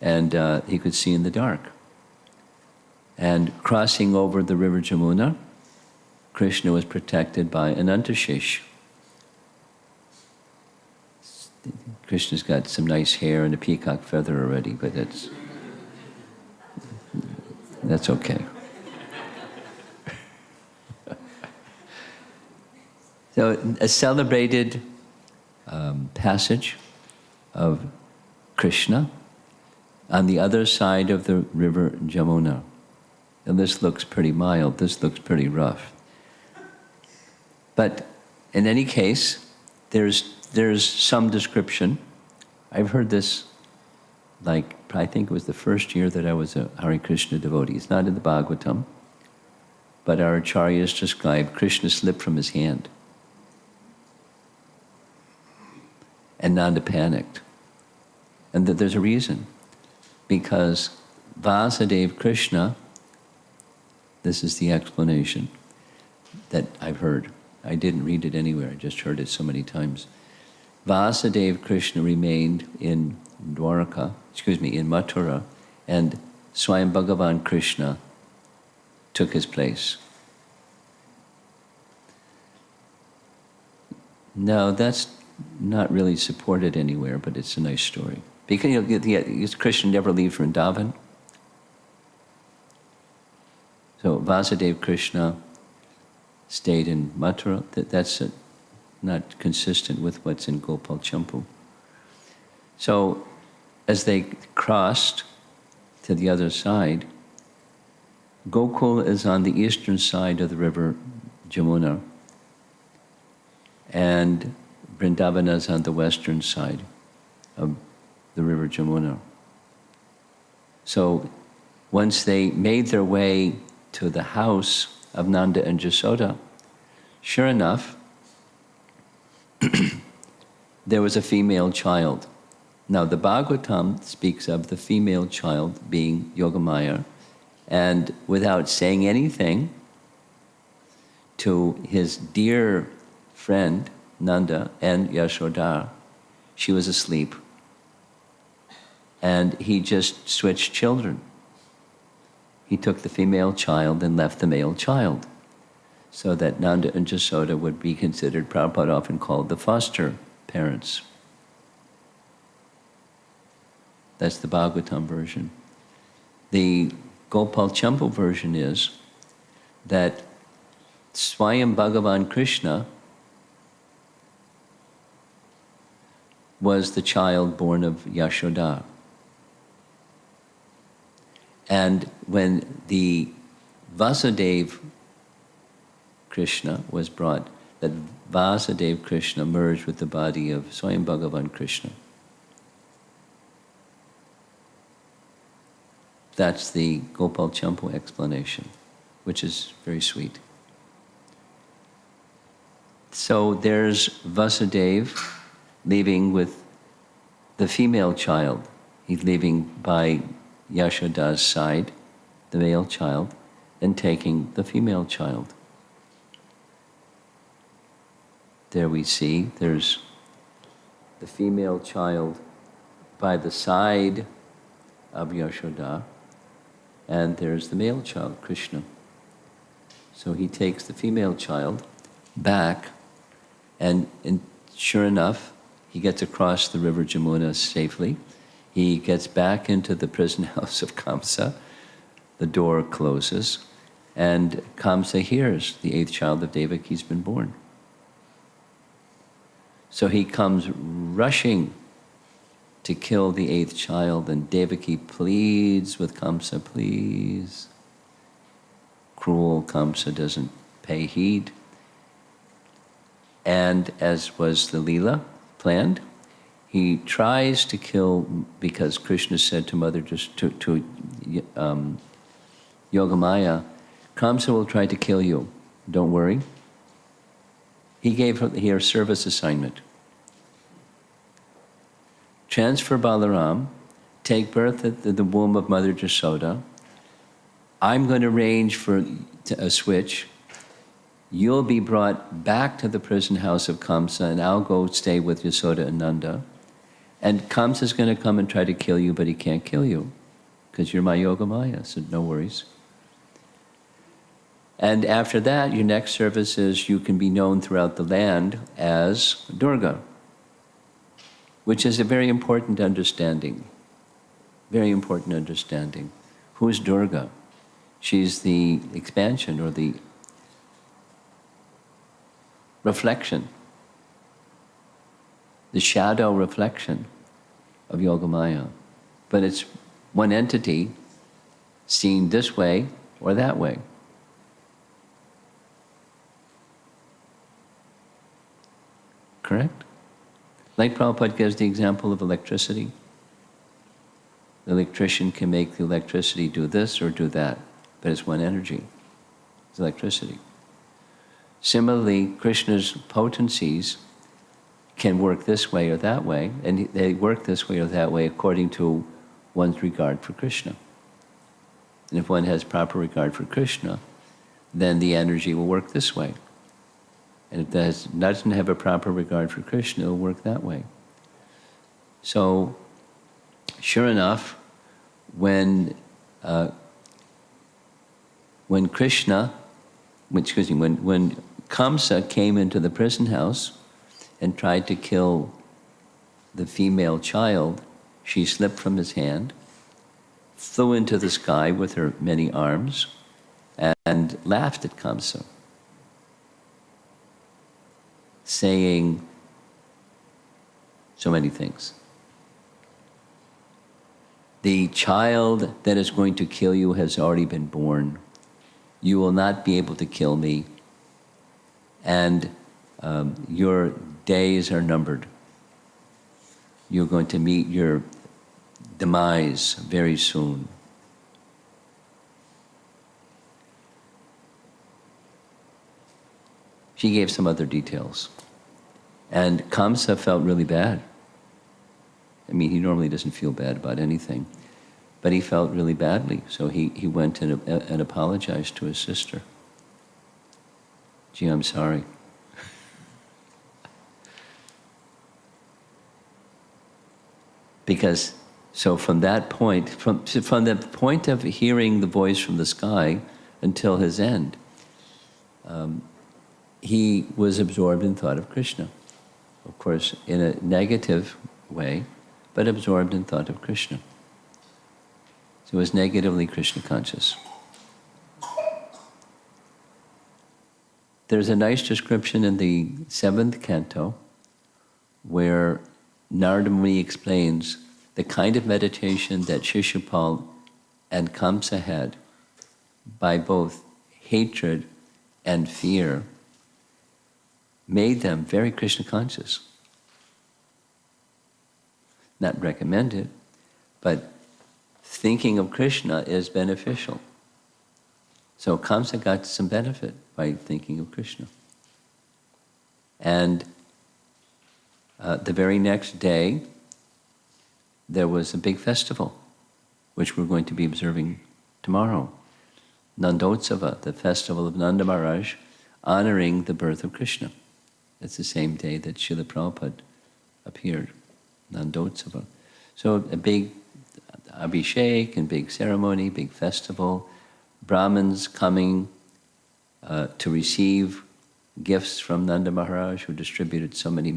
and he could see in the dark. And crossing over the river Jamuna, Krishna was protected by an Antashish. Krishna's got some nice hair and a peacock feather already, but that's okay. So a celebrated passage of Krishna on the other side of the river Jamuna. And this looks pretty mild, this looks pretty rough. But in any case, there's some description. I've heard this, like, I think it was the first year that I was a Hare Krishna devotee. It's not in the Bhagavatam, but our acharyas described Krishna slipped from his hand. And Nanda panicked. And that there's a reason. Because Vasudeva Krishna, this is the explanation that I've heard. I didn't read it anywhere, I just heard it so many times. Vasudeva Krishna remained in in Mathura, and Swami Bhagavan Krishna took his place. No, that's not really supported anywhere, but it's a nice story. Because Krishna never leaves Vrindavan. So Vasudeva Krishna stayed in Mathura. That's not consistent with what's in Gopal Champu. So as they crossed to the other side, Gokul is on the eastern side of the river Jamuna, and Vrindavana is on the western side of the river Jamuna. So once they made their way to the house of Nanda and Jasoda, sure enough, there was a female child Now, the Bhagavatam speaks of the female child being Yogamaya, and without saying anything to his dear friend Nanda and Yashoda, she was asleep, and he just switched children. He took the female child and left the male child, so that Nanda and Yashoda would be considered, Prabhupada often called, the foster parents. That's the Bhagavatam version. The Gopal Champu version is that Swayam Bhagavan Krishna was the child born of Yashoda. And when the Vasudeva Krishna was brought, that Vasudeva Krishna merged with the body of Swayam Bhagavan Krishna. That's the Gopal Champu explanation, which is very sweet. So there's Vasudeva leaving with the female child. He's leaving by Yashoda's side, the male child, and taking the female child. There we see there's the female child by the side of Yashoda, and there's the male child, Krishna. So he takes the female child back, and sure enough, he gets across the river Jamuna safely. He gets back into the prison house of Kamsa. The door closes, and Kamsa hears the 8th child of Devaki's been born. So he comes rushing to kill the 8th child, and Devaki pleads with Kamsa, please. Cruel Kamsa doesn't pay heed. And as was the Leela planned, he tries to kill, because Krishna said to Yogamaya, Kamsa will try to kill you, don't worry. He gave her a service assignment. Transfer Balaram, take birth at the womb of Mother Jasoda. I'm going to arrange for a switch. You'll be brought back to the prison house of Kamsa, and I'll go stay with Yasoda and Nanda. And Kamsa's going to come and try to kill you, but he can't kill you, because you're my Yogamaya, so no worries. And after that, your next service is you can be known throughout the land as Durga, which is a very important understanding. Very important understanding. Who is Durga? She's the expansion or the reflection, the shadow reflection of Yogamaya. But it's one entity seen this way or that way. Correct? Like Prabhupada gives the example of electricity. The electrician can make the electricity do this or do that, but it's one energy. It's electricity. Similarly, Krishna's potencies can work this way or that way, and they work this way or that way according to one's regard for Krishna. And if one has proper regard for Krishna, then the energy will work this way. And if it doesn't have a proper regard for Krishna, it will work that way. So, sure enough, when Kamsa came into the prison house and tried to kill the female child, she slipped from his hand, flew into the sky with her many arms, and laughed at Kamsa, saying so many things. The child that is going to kill you has already been born. You will not be able to kill me, and your days are numbered. You're going to meet your demise very soon. She gave some other details. And Kamsa felt really bad. I mean, he normally doesn't feel bad about anything. But he felt really badly, so he went and apologized to his sister. Gee, I'm sorry. Because, so from that point, from the point of hearing the voice from the sky until his end, he was absorbed in thought of Krishna. Of course, in a negative way, but absorbed in thought of Krishna. So he was negatively Krishna conscious. There's a nice description in the 7th canto where Narada Muni explains the kind of meditation that Shishupal and Kamsa had by both hatred and fear made them very Krishna conscious. Not recommended, but thinking of Krishna is beneficial. So Kamsa got some benefit by thinking of Krishna. And the very next day, there was a big festival, which we're going to be observing tomorrow. Nandotsava, the festival of Nanda Maharaj, honoring the birth of Krishna. It's the same day that Srila Prabhupada appeared, Nandotsava. So a big abhishek and big ceremony, big festival, Brahmins coming to receive gifts from Nanda Maharaj, who distributed so many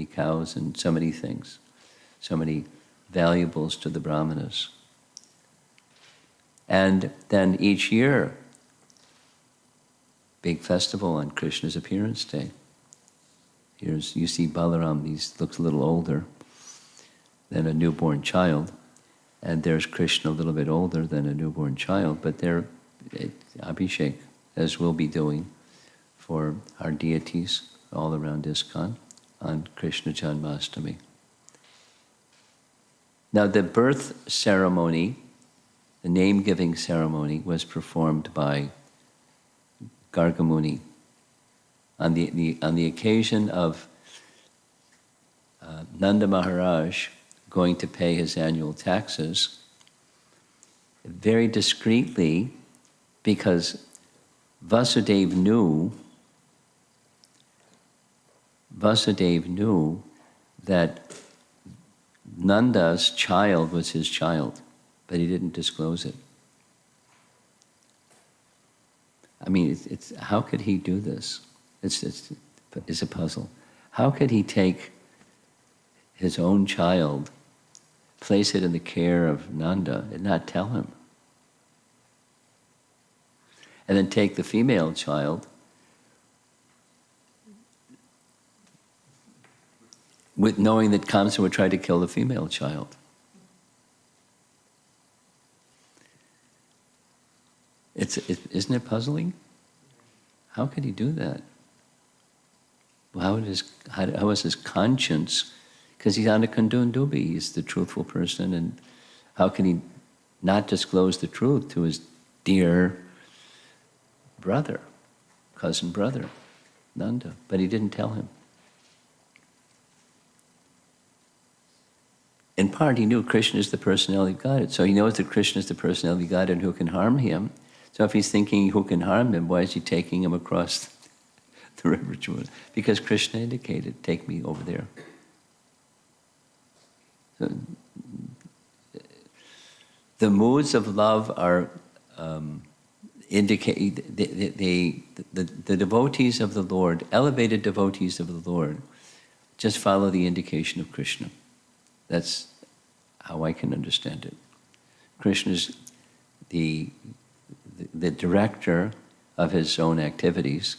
cows and so many things, so many valuables to the Brahmanas. And then each year, big festival on Krishna's appearance day. You see Balaram, he looks a little older than a newborn child. And there's Krishna a little bit older than a newborn child, but they're abhishek, as we'll be doing for our deities all around ISKCON on Krishna Janmastami. Now the birth ceremony, the name-giving ceremony, was performed by Gargamuni on the occasion of Nanda Maharaj going to pay his annual taxes, very discreetly, because Vasudeva knew that Nanda's child was his child, but he didn't disclose it. I mean, it's how could he do this? It's a puzzle. How could he take his own child, place it in the care of Nanda, and not tell him? And then take the female child, with knowing that Kamsa would try to kill the female child. Isn't it puzzling? How could he do that? How is his conscience? Because he's on a kundundubi, he's the truthful person, and how can he not disclose the truth to his dear brother, cousin brother, Nanda? But he didn't tell him. In part, he knew Krishna is the personality of God, so he knows that Krishna is the personality of God and who can harm him. So if he's thinking who can harm him, why is he taking him across the river Jordan? Because Krishna indicated, take me over there. So, the moods of love are indicate the devotees of the Lord, elevated devotees of the Lord, just follow the indication of Krishna. That's how I can understand it. Krishna is the director of his own activities,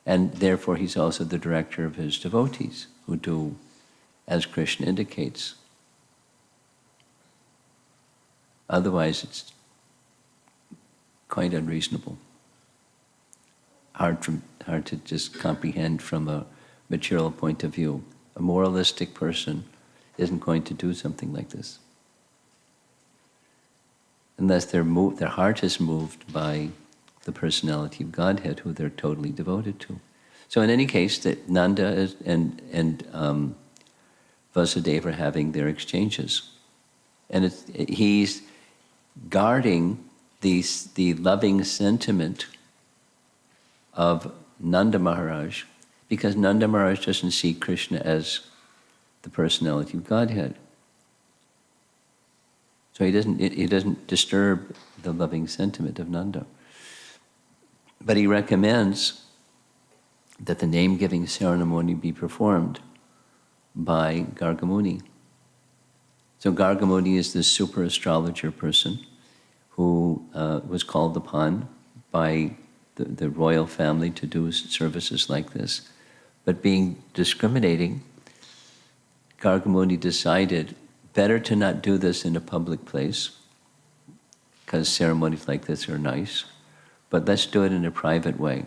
and therefore he's also the director of his devotees, who do as Krishna indicates. Otherwise, it's quite unreasonable. Hard to just comprehend from a material point of view. A moralistic person isn't going to do something like this, unless their heart is moved by the personality of Godhead, who they're totally devoted to. So in any case, that Nanda and Vasudeva are having their exchanges. And he's guarding the loving sentiment of Nanda Maharaj, because Nanda Maharaj doesn't see Krishna as the personality of Godhead. So he doesn't disturb the loving sentiment of Nanda. But he recommends that the name-giving ceremony be performed by Gargamuni. So Gargamuni is this super astrologer person who was called upon by the royal family to do services like this. But being discriminating, Gargamuni decided better to not do this in a public place, because ceremonies like this are nice, but let's do it in a private way,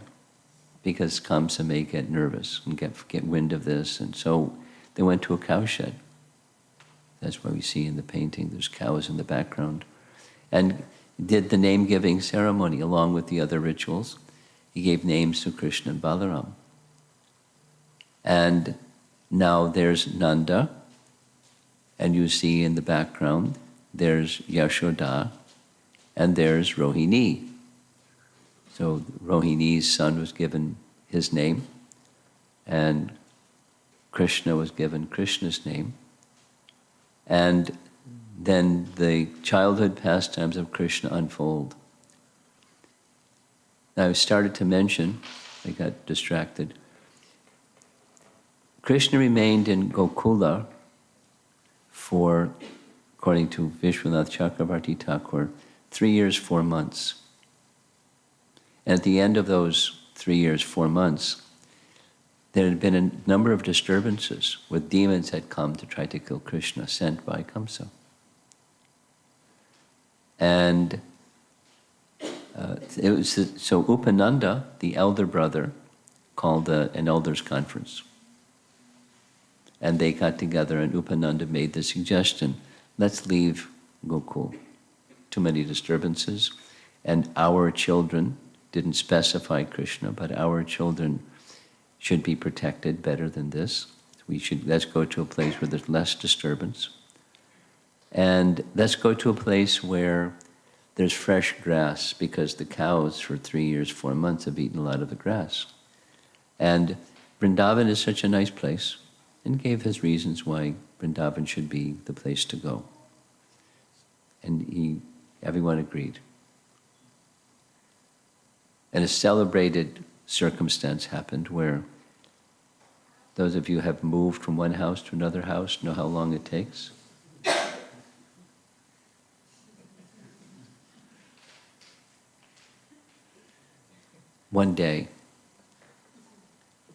because Kamsa may get nervous and get wind of this. And so they went to a cowshed. That's why we see in the painting there's cows in the background. And did the name-giving ceremony along with the other rituals. He gave names to Krishna and Balaram. And now there's Nanda, and you see in the background there's Yashoda, and there's Rohini. So Rohini's son was given his name, and Krishna was given Krishna's name. And then the childhood pastimes of Krishna unfold. Now I started to mention, I got distracted. Krishna remained in Gokula for, according to Vishwanath Chakravarti Thakur, 3 years, 4 months. And at the end of those 3 years, 4 months, there had been a number of disturbances where demons had come to try to kill Krishna, sent by Kamsa. And so Upananda, the elder brother, called an elders' conference. And they got together, and Upananda made the suggestion, let's leave Gokul. Too many disturbances. And our children, didn't specify Krishna, but our children should be protected better than this. Let's go to a place where there's less disturbance. And let's go to a place where there's fresh grass, because the cows for 3 years, 4 months have eaten a lot of the grass. And Vrindavan is such a nice place, and gave his reasons why Vrindavan should be the place to go. And everyone agreed. And a celebrated circumstance happened where those of you who have moved from one house to another house know how long it takes. One day,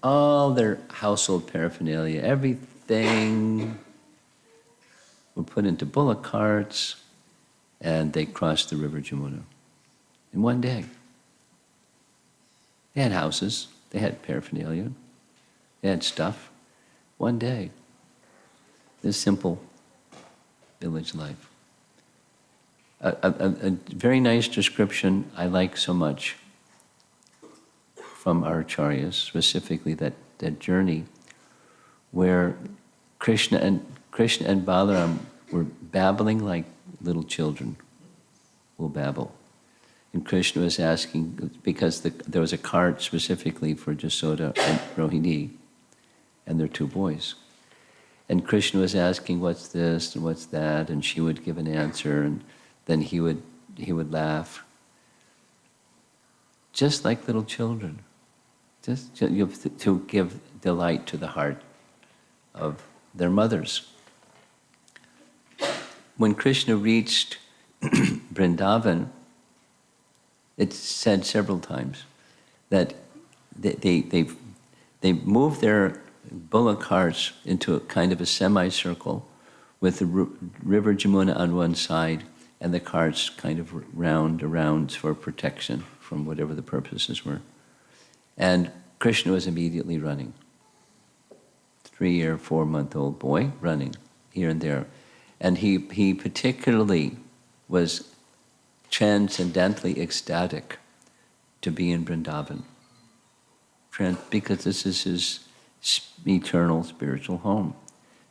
all their household paraphernalia, everything, were put into bullock carts, and they crossed the river Jamuna in one day. They had houses, they had paraphernalia, they had stuff. One day. This simple village life. A very nice description I like so much from our acharyas, specifically that journey where Krishna and Balaram were babbling like little children will babble. And Krishna was asking, because there was a cart specifically for Jasoda and Rohini, and their 2 boys. And Krishna was asking, what's this and what's that? And she would give an answer, and then he would laugh. Just like little children. Just to give delight to the heart of their mothers. When Krishna reached Vrindavan, it's said several times that they moved their bullock carts into a kind of a semicircle with the river Jamuna on one side and the carts kind of round around for protection from whatever the purposes were. And Krishna was immediately running. 3 or 4 month old boy running here and there. And he particularly was transcendently ecstatic to be in Vrindavan, because this is his eternal spiritual home.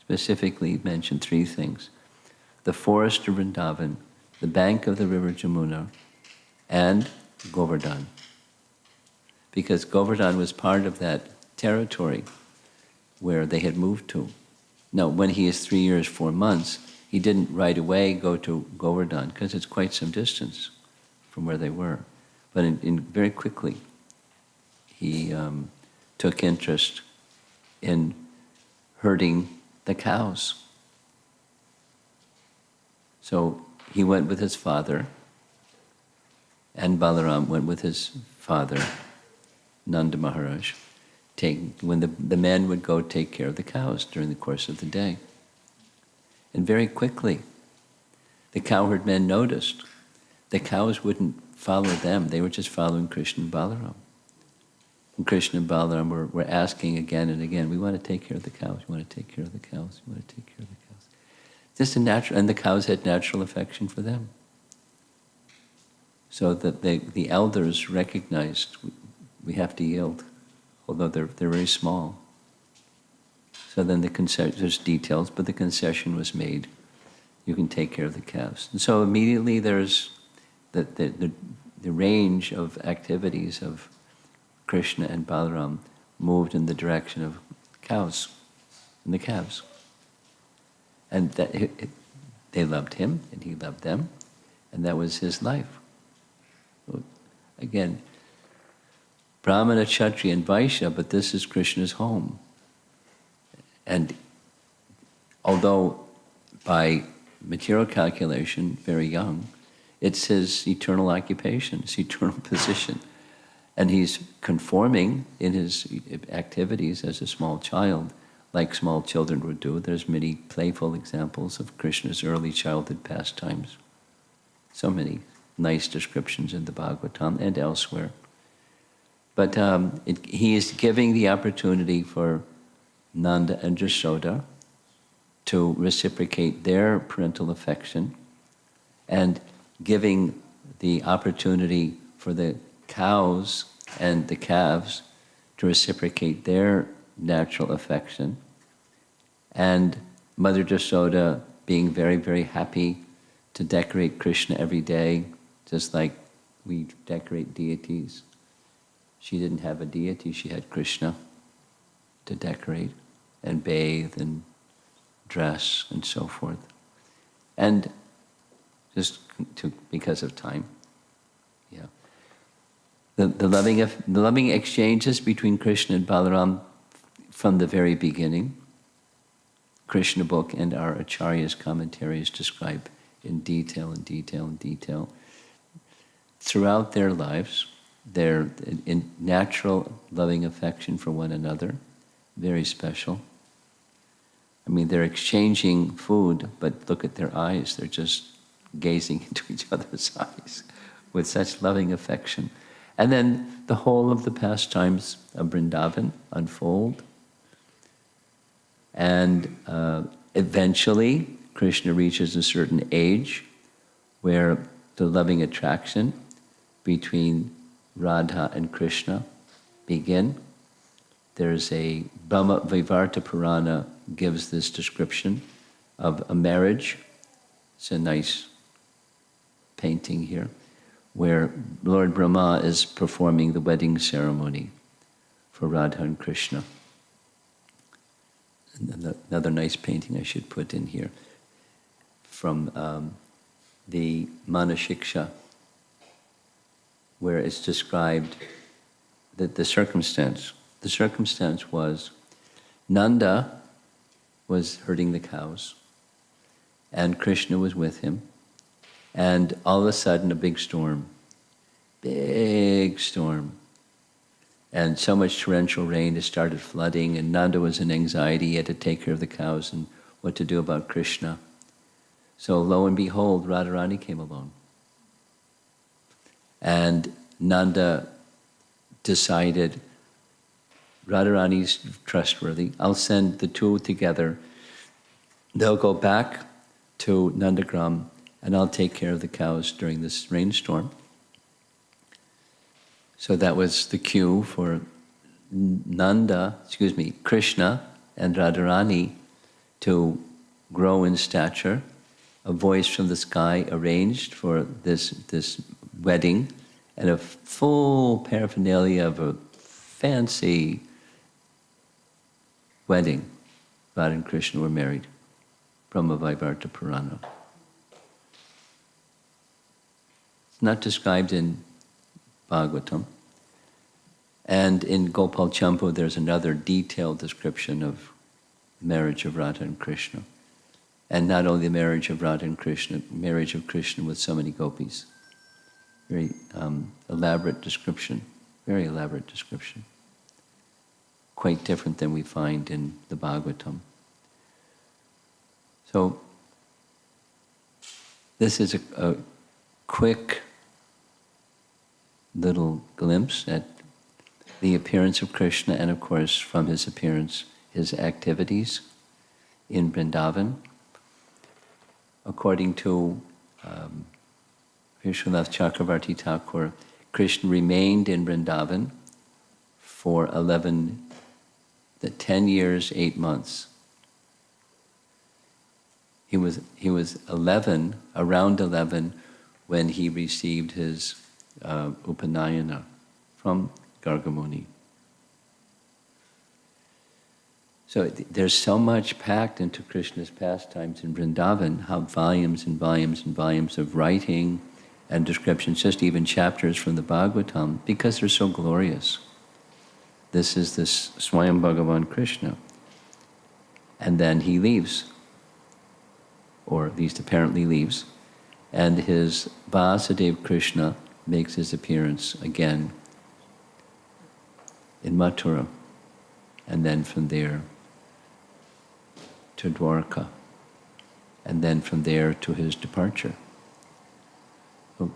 specifically mentioned three things: the forest of Vrindavan, the bank of the river Jamuna, and Govardhan. Because Govardhan was part of that territory where they had moved to. Now, when he is 3 years, 4 months, he didn't right away go to Govardhan because it's quite some distance from where they were. But very quickly, he took interest in herding the cows. So he went with his father, and Balaram went with his father, Nanda Maharaj, when the men would go take care of the cows during the course of the day. And very quickly, the cowherd men noticed the cows wouldn't follow them. They were just following Krishna and Balaram. And Krishna and Balaram were asking again and again, we want to take care of the cows, we want to take care of the cows, we want to take care of the cows. Just a natural, and the cows had natural affection for them. So that the elders recognized we have to yield, although they're very small. So then there's details, but the concession was made. You can take care of the calves. And so immediately there's the range of activities of Krishna and Balaram moved in the direction of cows and the calves. And they loved him, and he loved them, and that was his life. Again, Brahmana, Kshatriya, and Vaishya, but this is Krishna's home. And although by material calculation, very young, it's his eternal occupation, his eternal position. And he's conforming in his activities as a small child, like small children would do. There's many playful examples of Krishna's early childhood pastimes. So many nice descriptions in the Bhagavatam and elsewhere. But he is giving the opportunity for Nanda and Yashoda to reciprocate their parental affection, and giving the opportunity for the cows and the calves to reciprocate their natural affection, and Mother Yashoda being very, very happy to decorate Krishna every day, just like we decorate deities. She didn't have a deity, she had Krishna to decorate and bathe and dress and so forth. And just because of time, yeah. The loving exchanges between Krishna and Balaram from the very beginning, Krishna book and our Acharya's commentaries describe in detail. Throughout their lives, their in natural loving affection for one another, very special. I mean, they're exchanging food, but look at their eyes. They're just gazing into each other's eyes with such loving affection. And then the whole of the pastimes of Vrindavan unfold. And eventually, Krishna reaches a certain age where the loving attraction between Radha and Krishna begin. There's a Brahma Vaivarta Purana gives this description of a marriage. It's a nice painting here, where Lord Brahma is performing the wedding ceremony for Radha and Krishna. Another nice painting I should put in here from the Manashiksha, where it's described that the circumstance was Nanda was herding the cows, and Krishna was with him, and all of a sudden a big storm, and so much torrential rain, it started flooding, and Nanda was in anxiety. He had to take care of the cows and what to do about Krishna. So lo and behold, Radharani came along. And Nanda decided, Radharani's trustworthy, I'll send the two together. They'll go back to Nandagram, and I'll take care of the cows during this rainstorm. So that was the cue for Krishna and Radharani to grow in stature. A voice from the sky arranged for this wedding, and a full paraphernalia of a fancy wedding. Radha and Krishna were married. Brahma Vaivarta Purana. It's not described in Bhagavatam. And in Gopal Champu, there's another detailed description of the marriage of Radha and Krishna. And not only the marriage of Radha and Krishna, marriage of Krishna with so many gopis. Very elaborate description, very elaborate description. Quite different than we find in the Bhagavatam. So, this is a quick little glimpse at the appearance of Krishna, and of course, from his appearance, his activities in Vrindavan. According to Vishwanath Chakravarti Thakur, Krishna remained in Vrindavan for 10 years, 8 months. He was 11, around 11, when he received his Upanayana from Gargamuni. So there's so much packed into Krishna's pastimes in Vrindavan, how volumes and volumes and volumes of writing and descriptions, just even chapters from the Bhagavatam, because they're so glorious. This is this Swayam Bhagavan Krishna. And then he leaves, or at least apparently leaves, and his Vasudev Krishna makes his appearance again in Mathura, and then from there to Dwarka, and then from there to his departure. So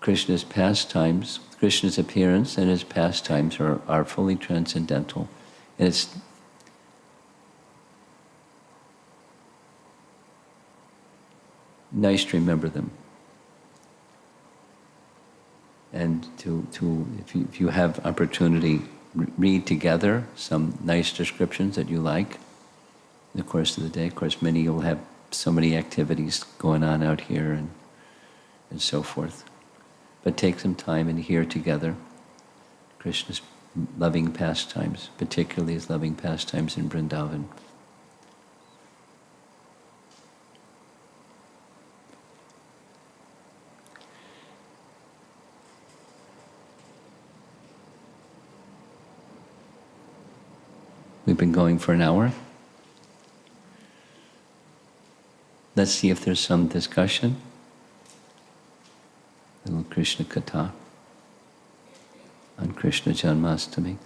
Krishna's pastimes, Krishna's appearance and his pastimes are fully transcendental. And it's nice to remember them. And if you have opportunity, read together some nice descriptions that you like in the course of the day. Of course, many will have so many activities going on out here and so forth. But take some time and hear together Krishna's loving pastimes, particularly his loving pastimes in Vrindavan. We've been going for an hour. Let's see if there's some discussion. A little Krishna Katha on Krishna Janmastami.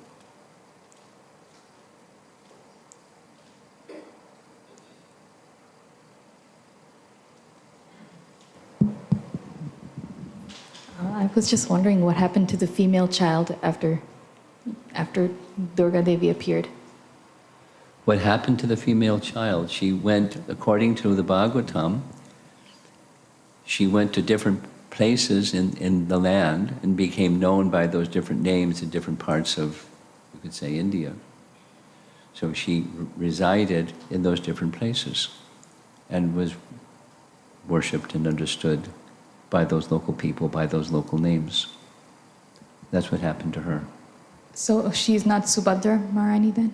I was just wondering what happened to the female child after Durga Devi appeared. What happened to the female child? She went, according to the Bhagavatam, she went to different places in the land and became known by those different names in different parts of, you could say, India. So she resided in those different places and was worshipped and understood by those local people, by those local names. That's what happened to her. So she's not Subhadra Maharani then?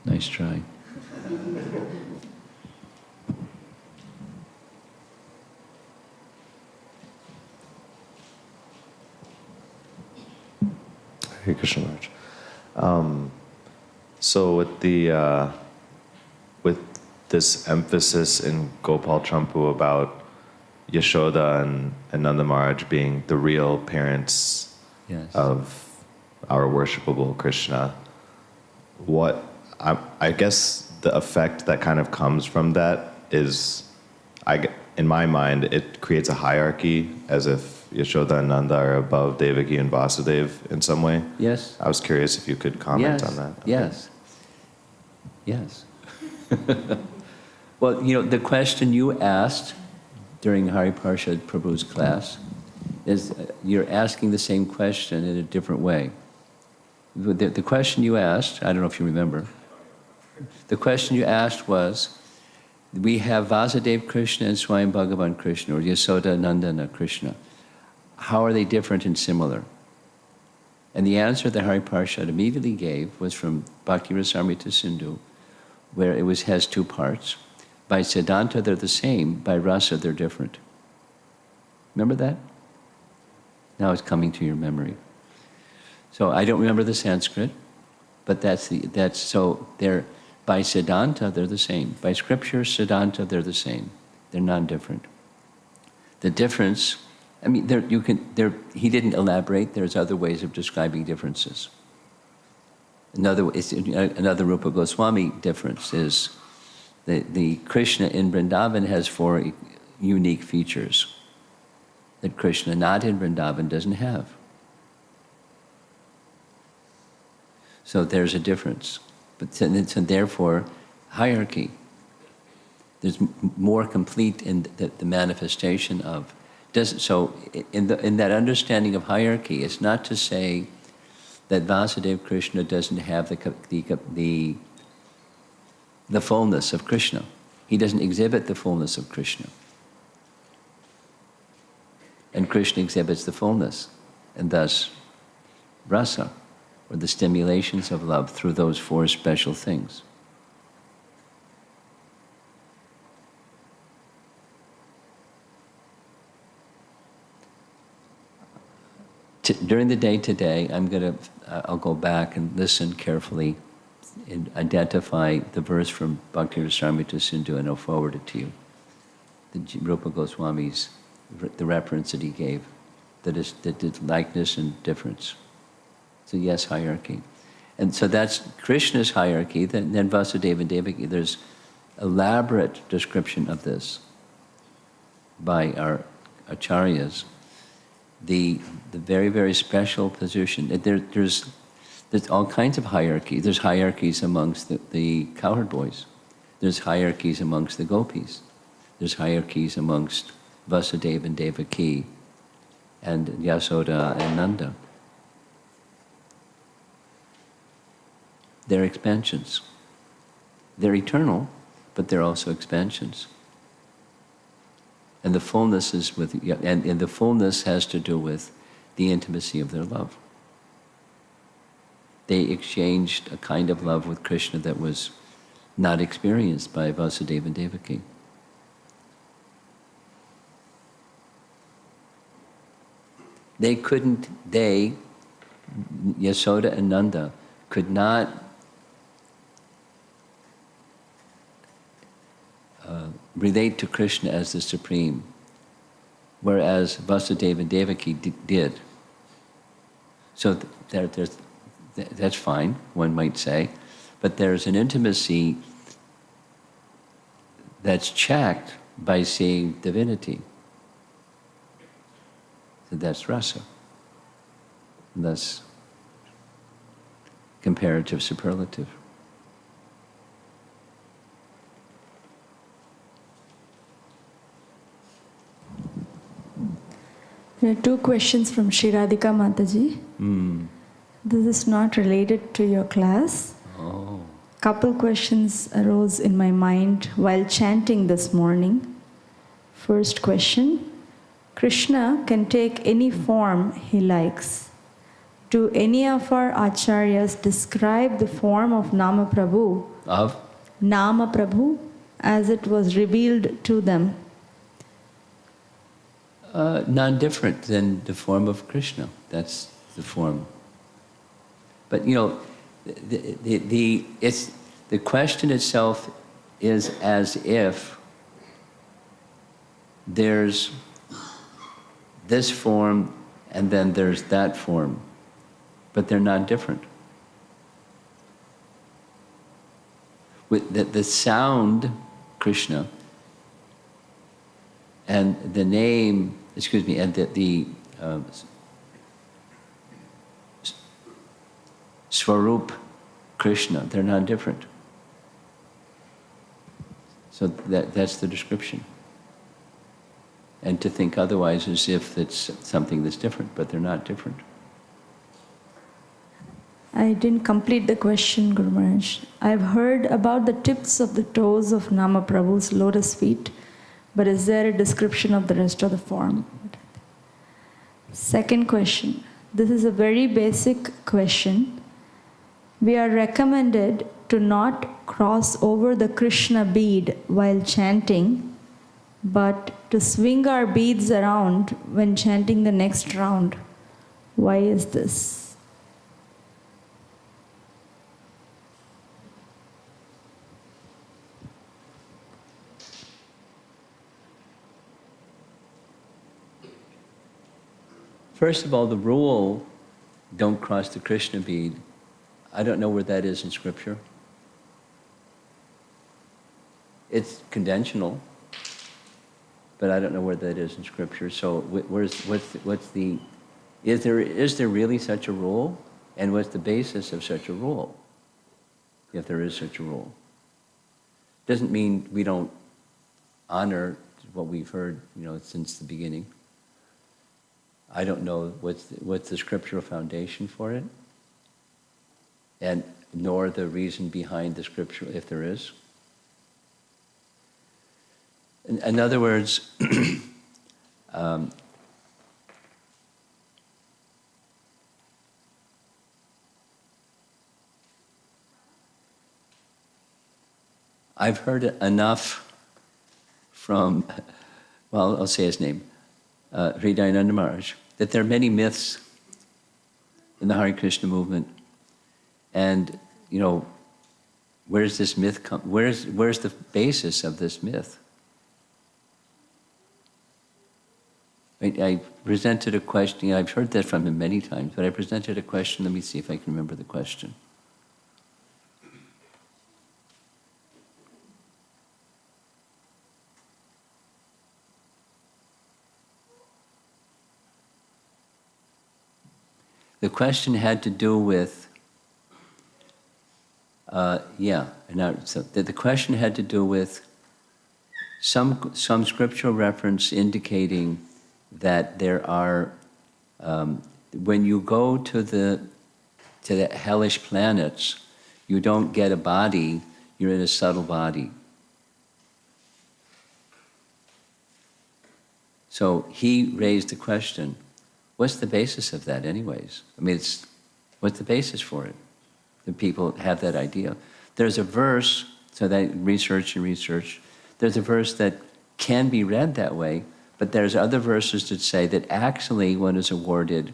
Nice try. Hare Krishna Maharaj. So with this emphasis in Gopal Champu about Yashoda and Nanda Maharaj being the real parents Yes. of our worshipable Krishna, I guess the effect that kind of comes from that is, in my mind, it creates a hierarchy as if Yashoda and Nanda are above Devaki and Vasudev in some way. Yes. I was curious if you could comment on that. Yes. Yes. Well, the question you asked during Hari Parshad Prabhu's class is you're asking the same question in a different way. The question you asked, I don't know if you remember, the question you asked was, we have Vasudeva Krishna and Swami Bhagavan Krishna, or Yasoda Nandana Krishna. How are they different and similar? And the answer that Hari Parshad immediately gave was from Bhakti Rasamrita Sindhu, where has two parts. By Siddhanta they're the same, by Rasa they're different. Remember that? Now it's coming to your memory. So I don't remember the Sanskrit, but so they're by Siddhanta they're the same. By scripture, Siddhanta they're the same. They're non-different. The difference, I mean, he didn't elaborate. There's other ways of describing differences. Another Rupa Goswami difference is the Krishna in Vrindavan has 4 unique features that Krishna not in Vrindavan doesn't have. So there's a difference. But so therefore, hierarchy. There's more complete in the manifestation of. So in that understanding of hierarchy, it's not to say that Vasudeva Krishna doesn't have the fullness of Krishna. He doesn't exhibit the fullness of Krishna. And Krishna exhibits the fullness, and thus rasa, or the stimulations of love through those 4 special things. During the day today, I'll go back and listen carefully and identify the verse from Bhakti Rasamrita Sindhu, and I'll forward it to you. The Rupa Goswami's, the reference that he gave, that did likeness and difference. So yes, hierarchy. And so that's Krishna's hierarchy, then Vasudeva and Devaki. There's elaborate description of this by our acharyas. The very, very special position. There's all kinds of hierarchy. There's hierarchies amongst the cowherd boys. There's hierarchies amongst the gopis. There's hierarchies amongst Vasudeva and Devaki and Yasoda and Nanda. They're expansions. They're eternal, but they're also expansions. And the fullness is and the fullness has to do with the intimacy of their love. They exchanged a kind of love with Krishna that was not experienced by Vasudeva and Devaki. Yasoda and Nanda, could not relate to Krishna as the Supreme, whereas Vasudeva and Devaki did. So that's fine, one might say, but there's an intimacy that's checked by seeing divinity. So that's rasa, and thus comparative superlative. There are 2 questions from Shri Radhika Mataji. This is not related to your class. Oh. Couple questions arose in my mind while chanting this morning. First question, Krishna can take any form he likes. Do any of our acharyas describe the form of Nama Prabhu? Of? Nama Prabhu, as it was revealed to them. Non-different than the form of Krishna. That's the form. But the question itself is as if there's this form and then there's that form, but they're not different. With the sound, Krishna, and the name, and the Swarup Krishna, they're not different. So that's the description. And to think otherwise as if it's something that's different, but they're not different. I didn't complete the question, Guru Maharaj. I've heard about the tips of the toes of Nama Prabhu's lotus feet, but is there a description of the rest of the form? Second question. This is a very basic question. We are recommended to not cross over the Krishna bead while chanting, but to swing our beads around when chanting the next round. Why is this? First of all, the rule, don't cross the Krishna bead, I don't know where that is in Scripture. It's conventional, but I don't know where that is in Scripture. So is there really such a rule? And what's the basis of such a rule, if there is such a rule? Doesn't mean we don't honor what we've heard, since the beginning. I don't know what's the scriptural foundation for it, and nor the reason behind the scripture, if there is. In other words, I've heard enough from, I'll say his name, Hridayananda Maharaj, that there are many myths in the Hare Krishna movement, and where's this myth come? Where's the basis of this myth? I presented a question. I've heard that from him many times, but I presented a question. Let me see if I can remember the question. The question had to do with, the question had to do with some scriptural reference indicating that there are, when you go to the hellish planets, you don't get a body, you're in a subtle body. So he raised the question, what's the basis of that anyways? I mean, what's the basis for it? The people have that idea. There's a verse, so they research, there's a verse that can be read that way, but there's other verses that say that actually one is awarded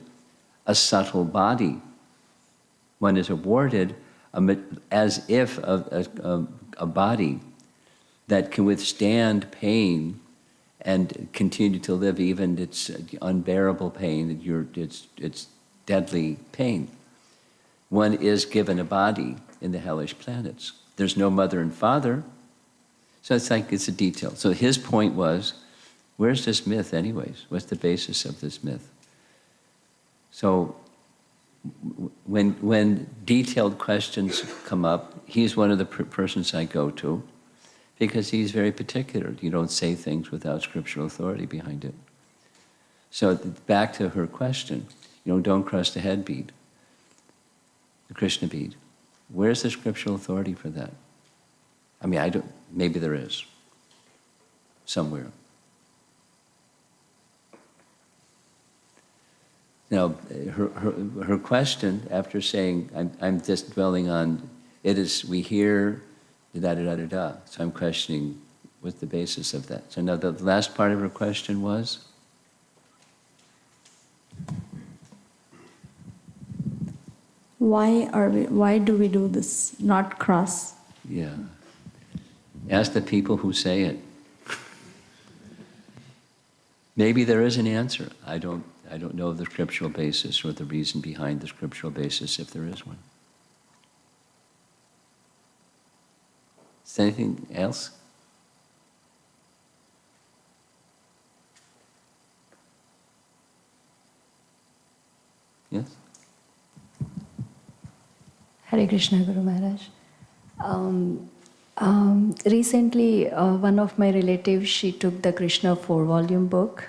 a subtle body. One is awarded as if a body that can withstand pain and continue to live even its unbearable pain, it's deadly pain. One is given a body in the hellish planets. There's no mother and father, so it's a detail. So his point was, where's this myth anyways? What's the basis of this myth? So when detailed questions come up, he's one of the persons I go to, because he's very particular. You don't say things without scriptural authority behind it. So back to her question, don't cross the head bead, the Krishna bead. Where's the scriptural authority for that? I mean, maybe there is, somewhere. Now, her question, after saying, I'm just dwelling on, we hear, da-da-da-da-da. So I'm questioning what's the basis of that. So now the last part of her question was? Why do we do this? Not cross? Yeah. Ask the people who say it. Maybe there is an answer. I don't know the scriptural basis or the reason behind the scriptural basis, if there is one. Is there anything else? Yes? Hare Krishna, Guru Maharaj. Recently, one of my relatives, she took the Krishna 4-volume book.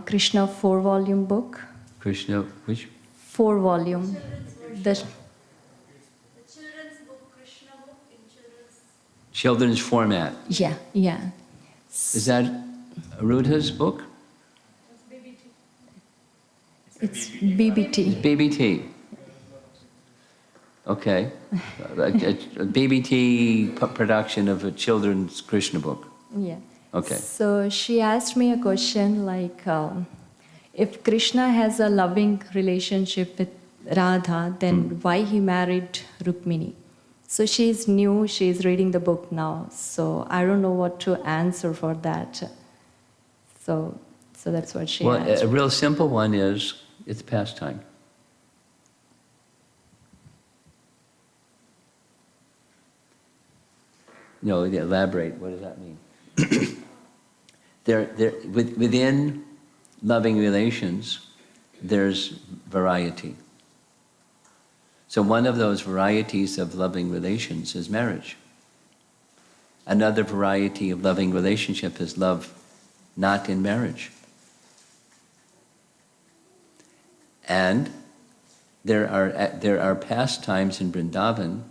Krishna 4-volume book. Krishna, which? 4-volume The Children's format. yeah, yeah. Is that Arudha's book? It's BBT. BBT. Okay. A BBT production of a children's Krishna book. Yeah. Okay. So she asked me a question like, if Krishna has a loving relationship with Radha, then why he married Rukmini? So she's new, she's reading the book now. So I don't know what to answer for that. So that's what she Well, asked. a real simple one is, it's pastime. No, elaborate, what does that mean? Within loving relations, there's variety. So one of those varieties of loving relations is marriage. Another variety of loving relationship is love not in marriage. And there are pastimes in Vrindavan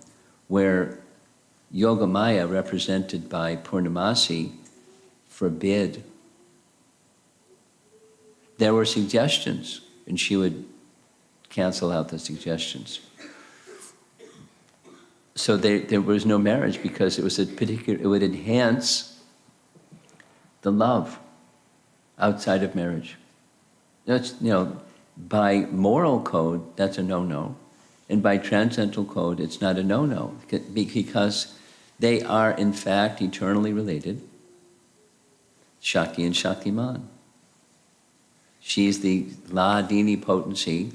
where Yogamaya, represented by Purnamasi, forbid. There were suggestions, and she would cancel out the suggestions. So there was no marriage because it was it would enhance the love outside of marriage. That's, by moral code, that's a no-no. And by transcendental code, it's not a no-no, because they are, in fact, eternally related. Shakti and Shaktiman. She's the Ladini potency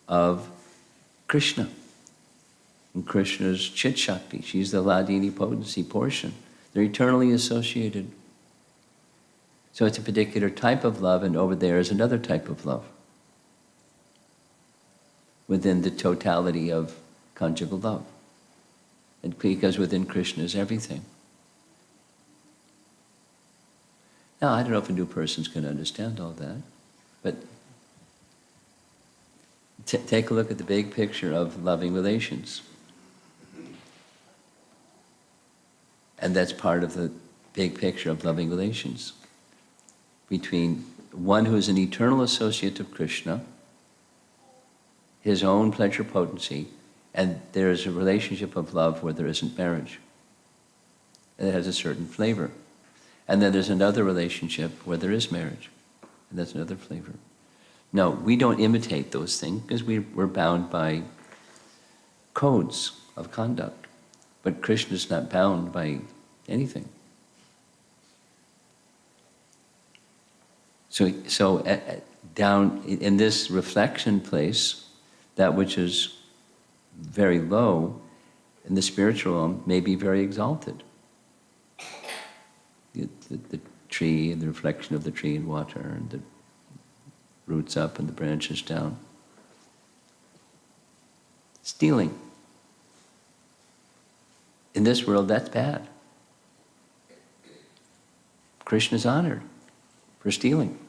of Krishna. And Krishna's Chit Shakti. She's the Ladini potency portion. They're eternally associated. So it's a particular type of love, and over there is another type of love within the totality of conjugal love. And because within Krishna is everything. Now, I don't know if a new person's going to understand all that, but take a look at the big picture of loving relations. And that's part of the big picture of loving relations between one who is an eternal associate of Krishna, his own pleasure potency, and there is a relationship of love where there isn't marriage. And it has a certain flavor. And then there's another relationship where there is marriage, and that's another flavor. No, we don't imitate those things because we're bound by codes of conduct. But Krishna is not bound by anything. So down in this reflection place, that which is very low in the spiritual realm may be very exalted. The tree and the reflection of the tree in water, and the roots up and the branches down. Stealing. In this world, that's bad. Krishna is honored for stealing.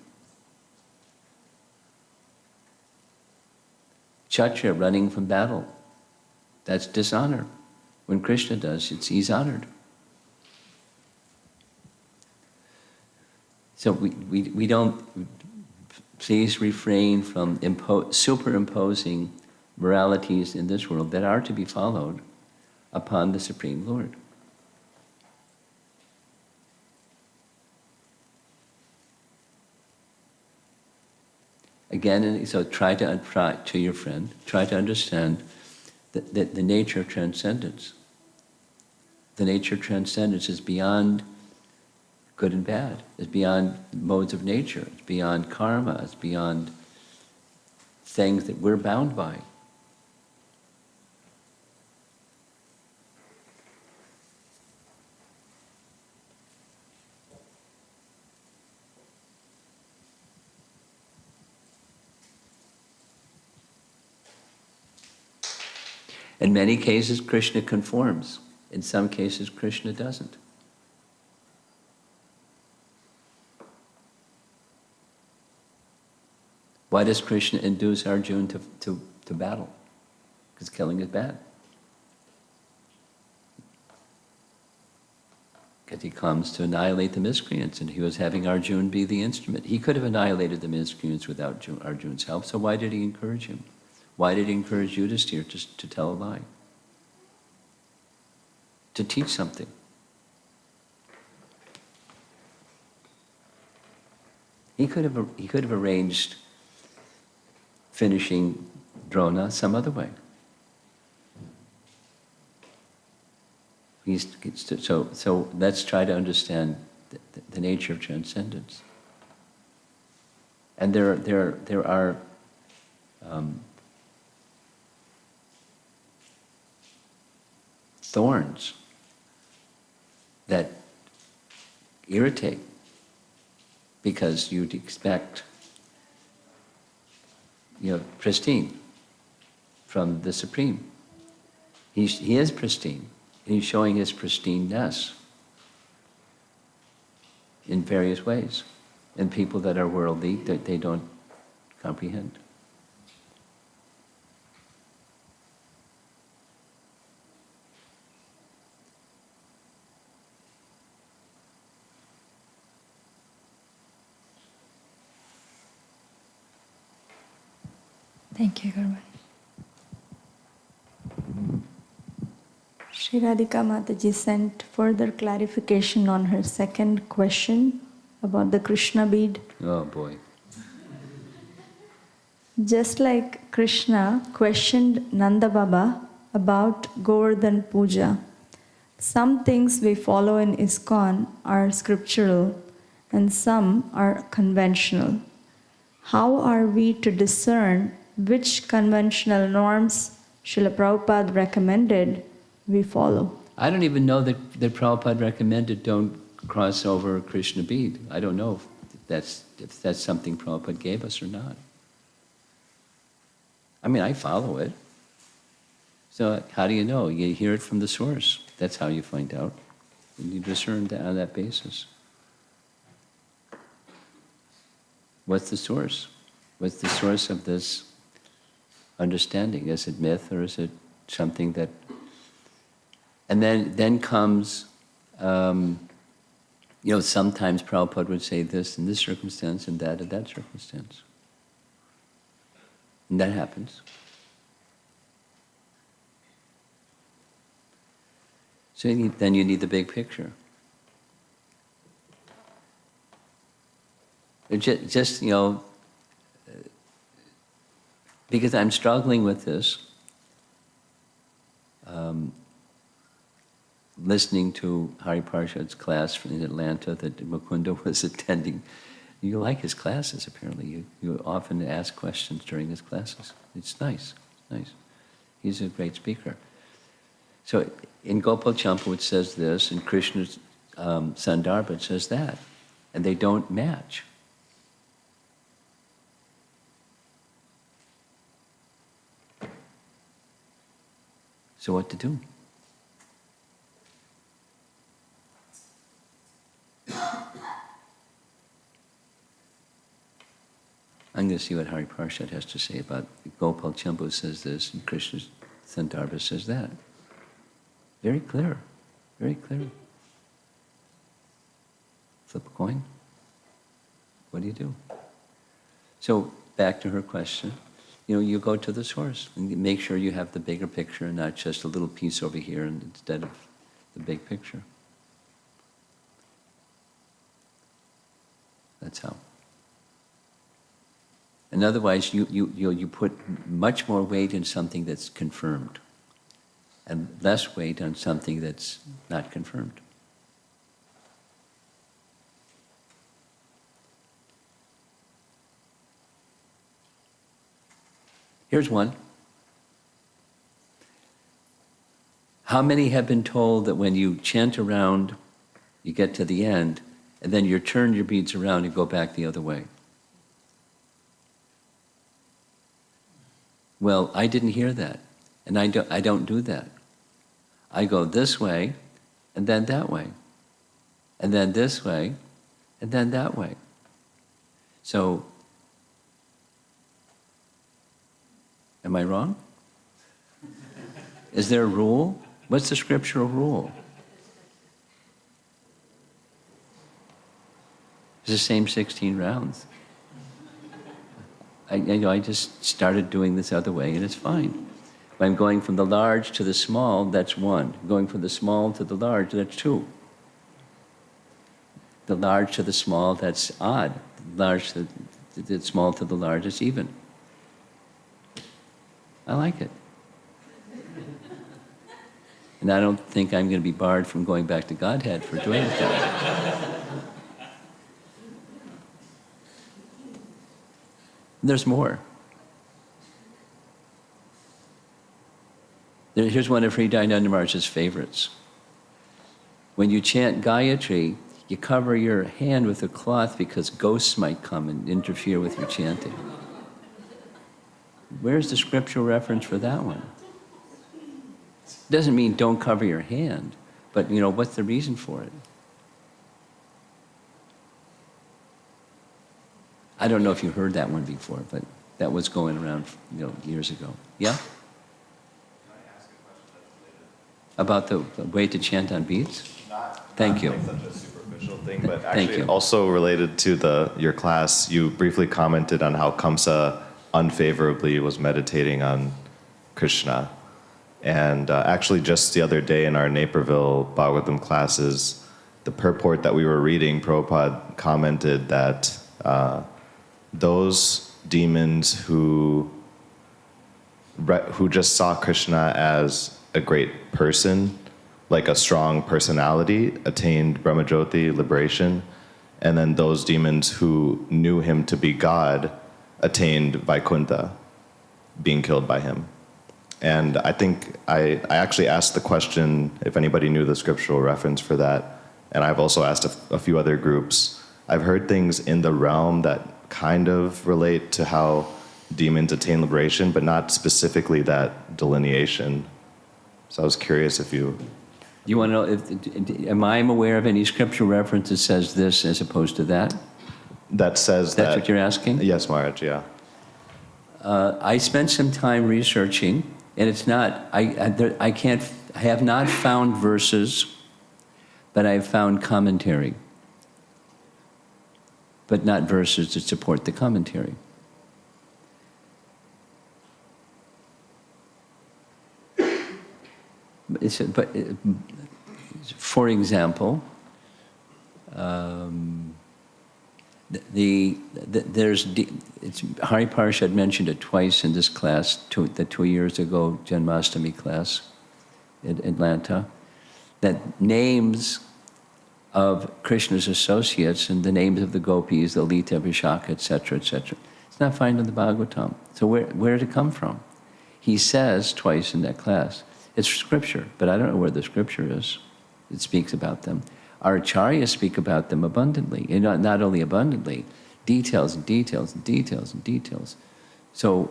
Kshatriya running from battle, that's dishonor. When Krishna does, he's honored. So we don't, please refrain from superimposing moralities in this world that are to be followed upon the Supreme Lord. Again, so try to your friend, try to understand the nature of transcendence. The nature of transcendence is beyond good and bad. It's beyond modes of nature. It's beyond karma. It's beyond things that we're bound by. In many cases, Krishna conforms. In some cases, Krishna doesn't. Why does Krishna induce Arjuna to battle? because killing is bad. Because he comes to annihilate the miscreants, and he was having Arjuna be the instrument. He could have annihilated the miscreants without Arjuna's help, so why did he encourage him? Why did he encourage Yudhisthira to tell a lie? To teach something. He could have arranged finishing Drona some other way. So let's try to understand the nature of transcendence. And there are thorns that irritate, because you'd expect, pristine from the Supreme. He is pristine, and he's showing his pristineness in various ways. And people that are worldly, they don't comprehend. Thank you, Gurman. Shri Radhika Mataji sent further clarification on her second question about the Krishna bead. Oh boy. Just like Krishna questioned Nanda Baba about Govardhan Puja, some things we follow in ISKCON are scriptural and some are conventional. How are we to discern which conventional norms Srila Prabhupada recommended we follow? I don't even know that Prabhupada recommended don't cross over Krishna bead. I don't know if that's something Prabhupada gave us or not. I mean, I follow it. So how do you know? You hear it from the source. That's how you find out. And you discern on that basis. What's the source? What's the source of this understanding? Is it myth, or is it something that... And then comes, sometimes Prabhupada would say this in this circumstance and that in that circumstance. And that happens. So then you need the big picture. Just because I'm struggling with this, listening to Hari Parshad's class in Atlanta that Mukunda was attending. You like his classes, apparently. You often ask questions during his classes. It's nice. He's a great speaker. So in Gopal Champa it says this, in Krishna's Sandarbha it says that. And they don't match. So what to do? I'm going to see what Hari Parshad has to say about Gopal Champu says this, and Krishna's Sandarbha says that. Very clear. Very clear. Flip a coin. What do you do? So back to her question. You go to the source and make sure you have the bigger picture and not just a little piece over here instead of the big picture. That's how. And otherwise, you put much more weight in something that's confirmed and less weight on something that's not confirmed. Here's one. How many have been told that when you chant around, you get to the end, and then you turn your beads around and go back the other way? Well, I didn't hear that, and I don't do that. I go this way, and then that way, and then this way, and then that way. So, am I wrong? Is there a rule? What's the scriptural rule? It's the same 16 rounds. I just started doing this other way, and it's fine. When I'm going from the large to the small, that's 1. Going from the small to the large, that's 2. The large to the small, that's odd. The large to the small to the large, it's even. I like it. And I don't think I'm going to be barred from going back to Godhead for doing it that way. There's more. Here's one of Hridaya Nanda Maharaj's favorites. When you chant Gayatri, you cover your hand with a cloth because ghosts might come and interfere with your chanting. Where's the scriptural reference for that one? Doesn't mean don't cover your hand, but what's the reason for it? I don't know if you heard that one before, but that was going around years ago. Yeah? Can I ask a question that's related? About the way to chant on beats? Thank you. Like such a superficial thing, but Thank actually you. also related to your class, you briefly commented on how Kamsa unfavorably was meditating on Krishna. And actually just the other day in our Naperville Bhagavatam classes, the purport that we were reading, Prabhupada commented that those demons who just saw Krishna as a great person, like a strong personality, attained Brahmajyoti, liberation, and then those demons who knew him to be God attained Vaikuntha, being killed by him. And I think I actually asked the question if anybody knew the scriptural reference for that, and I've also asked a few other groups. I've heard things in the realm that kind of relate to how demons attain liberation, but not specifically that delineation. So I was curious if you... You want to know, am I aware of any scriptural reference that says this as opposed to that? That says that... That's what you're asking? Yes, Maharaj, yeah. I spent some time researching, and it's not, I have not found verses, but I've found commentary. But not verses that support the commentary. For example, Hari Parshad mentioned it twice in this class, the 2 years ago Janmastami class in Atlanta, that names of Krishna's associates and the names of the gopis, the Lita, Vishaka, etc., etc. It's not found in the Bhagavatam. So where did it come from? He says twice in that class, it's scripture, but I don't know where the scripture is. It speaks about them. Our acharyas speak about them abundantly, and not only abundantly, details and details and details and details. So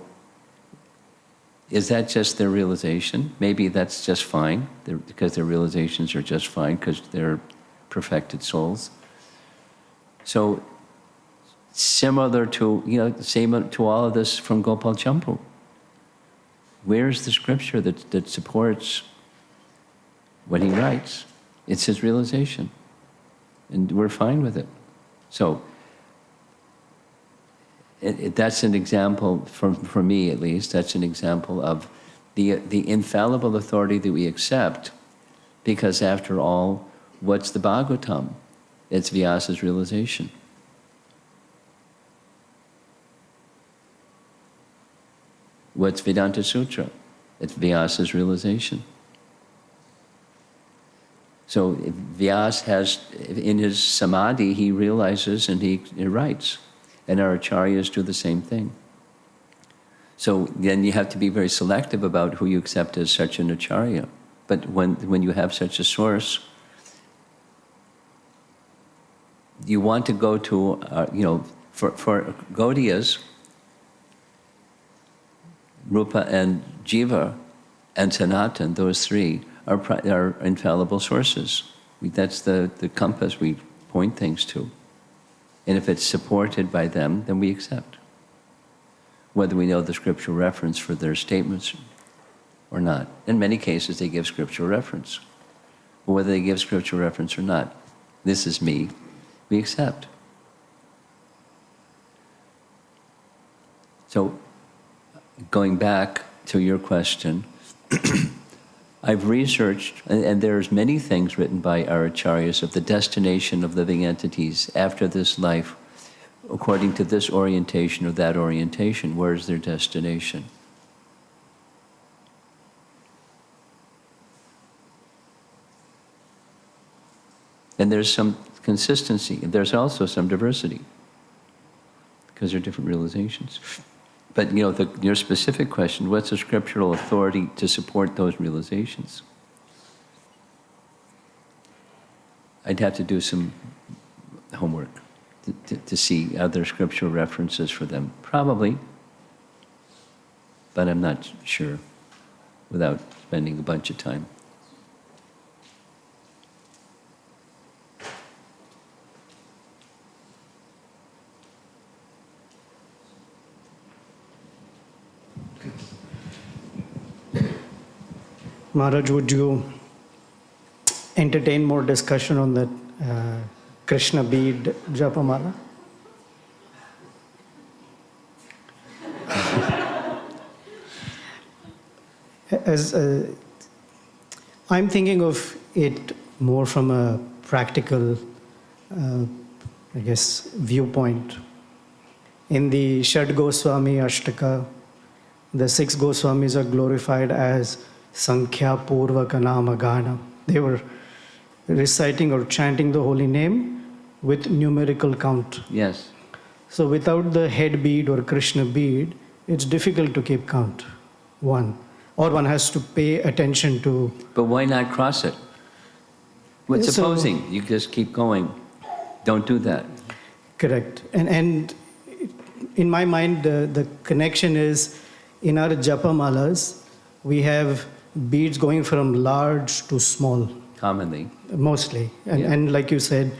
is that just their realization? Maybe that's just fine, because their realizations are just fine, because they're perfected souls. So similar to, same to all of this from Gopal Champu. Where's the scripture that supports what he writes? It's his realization. And we're fine with it. So that's an example, for me at least, that's an example of the infallible authority that we accept, because after all, what's the Bhagavatam? It's Vyasa's realization. What's Vedanta Sutra? It's Vyasa's realization. So Vyas has, in his samadhi, he realizes and he writes. And our acharyas do the same thing. So then you have to be very selective about who you accept as such an acharya. But when you have such a source, you want to go to, for Gaudiyas, Rupa and Jiva and Sanatan, those three, are infallible sources. That's the compass we point things to. And if it's supported by them, then we accept. Whether we know the scriptural reference for their statements or not. In many cases, they give scriptural reference. But whether they give scriptural reference or not, this is me, we accept. So, going back to your question, I've researched, and there's many things written by our acharyas of the destination of living entities after this life, according to this orientation or that orientation. Where is their destination? And there's some consistency, and there's also some diversity, because there are different realizations. But your specific question, what's the scriptural authority to support those realizations? I'd have to do some homework to see other scriptural references for them. Probably, but I'm not sure without spending a bunch of time. Maharaj, would you entertain more discussion on that Krishna bead Japamala? As I'm thinking of it more from a practical, viewpoint. In the Shad Goswami Ashtaka, the 6 Goswamis are glorified as Sankhya Purvaka Nama Gana. They were reciting or chanting the holy name with numerical count. Yes. So without the head bead or Krishna bead, it's difficult to keep count. Or one has to pay attention to. But why not cross it? Well, So- supposing you just keep going, don't do that. Correct. And in my mind, the connection is in our Japamalas, we have beads going from large to small. Commonly. Mostly. Yeah. And like you said,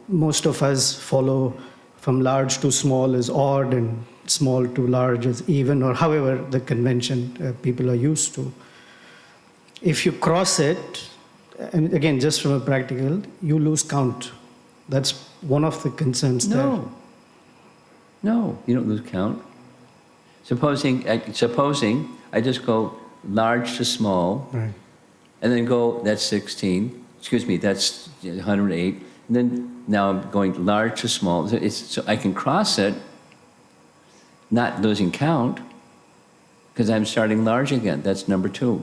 most of us follow from large to small is odd and small to large is even, or however the convention people are used to. If you cross it, and again, just from a practical, you lose count. That's one of the concerns there. No, you don't lose count. Supposing I just go large to small, Right. and then go, that's 16, that's 108, and then now I'm going large to small. So I can cross it, not losing count, because I'm starting large again. That's number 2.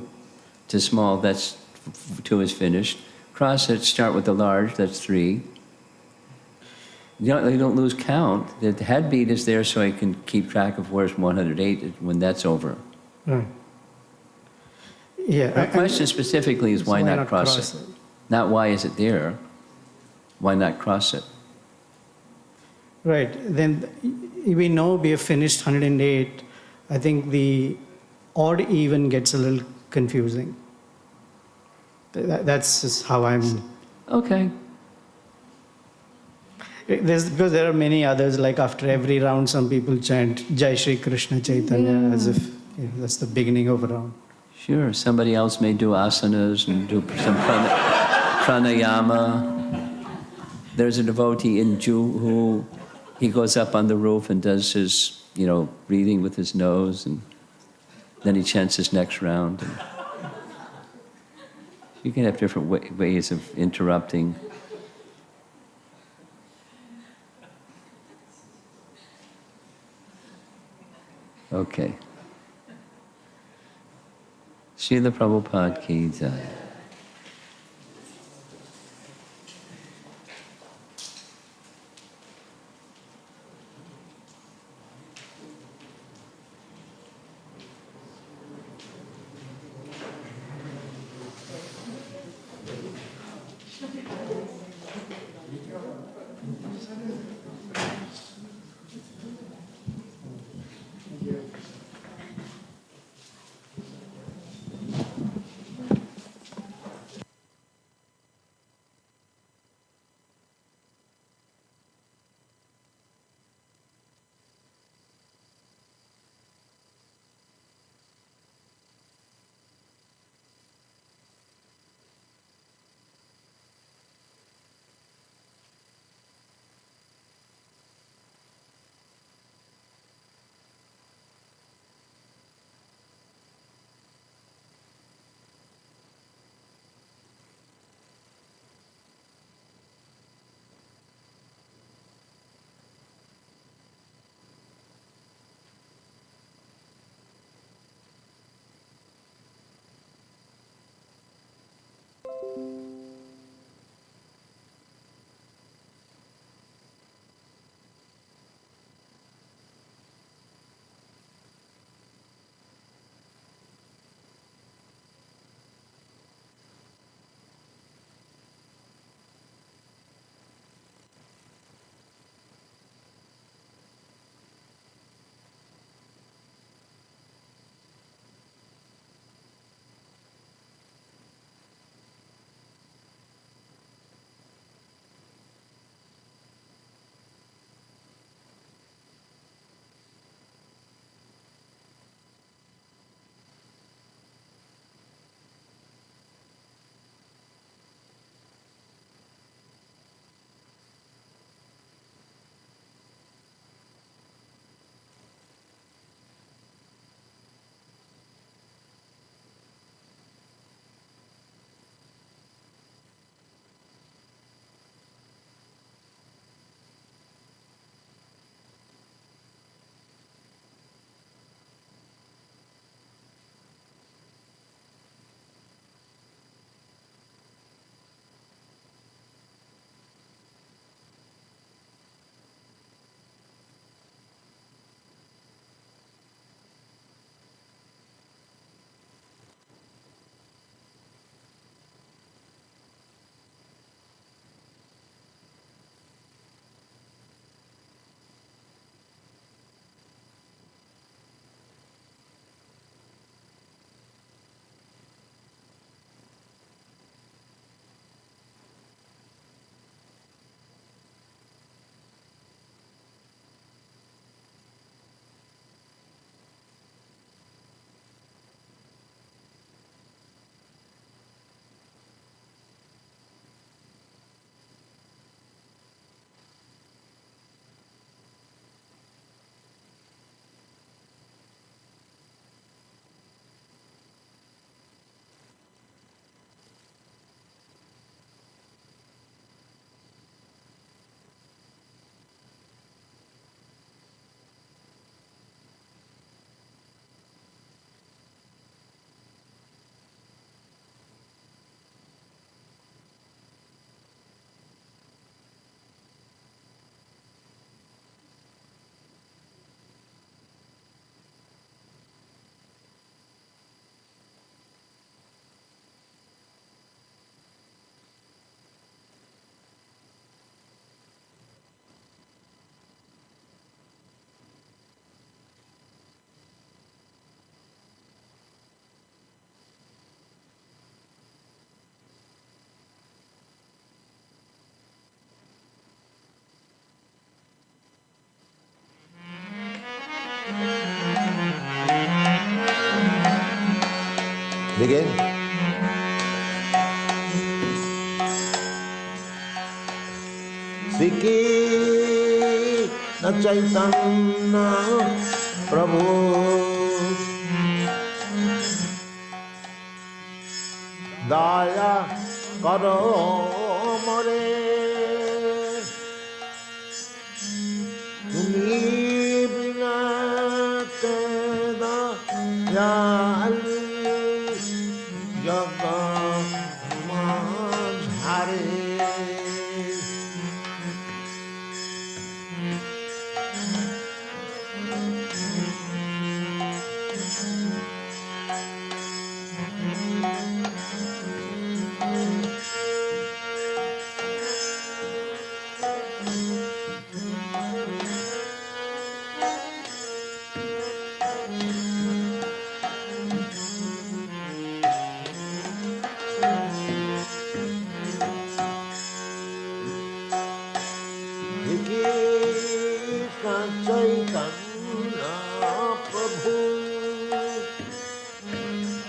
To small, that's 2 is finished. Cross it, start with the large, that's 3. You don't lose count. The head bead is there so I can keep track of where's 108 when that's over. Right. Yeah. My question specifically is why not cross it? Not why is it there, why not cross it? Right. Then we know we have finished 108. I think the odd even gets a little confusing. That's just how I'm. Okay. Because there are many others, like after every round, some people chant Jai Shri Krishna Chaitanya as if that's the beginning of a round. Sure, somebody else may do asanas and do some pranayama. There's a devotee in Jew who he goes up on the roof and does his, breathing with his nose, and then he chants his next round. And you can have different ways of interrupting. Okay. Srila Prabhupada ki jai. Begin. Sri Krishna Chaitanya Prabhu Daya Karo More Tumi Bina Keda Yal Jaga Manjhare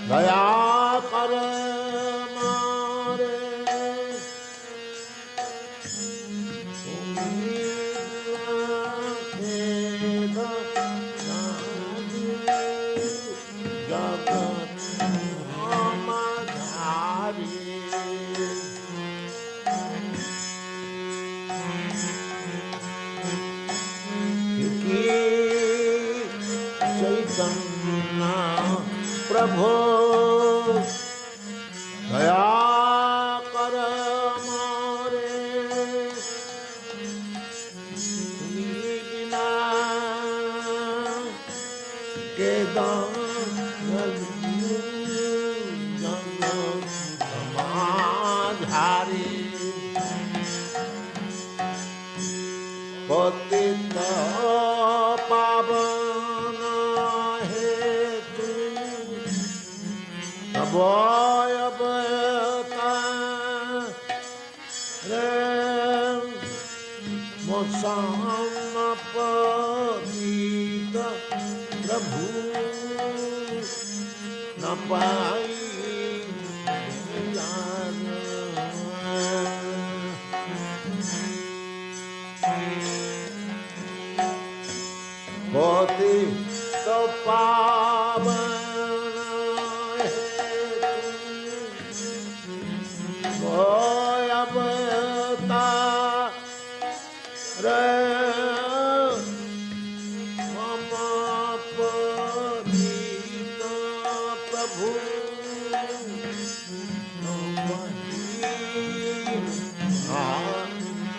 Daya kar mare jagat madhari Chaitanya Prabhu Daya kar mare Tumi bina keda samadhari Patita pavana hetu Nabhaya bhata Ram Mosama Padita Prabhu Napai Pati Tapavana Goya Bhata Ram Mama Padita Prabhu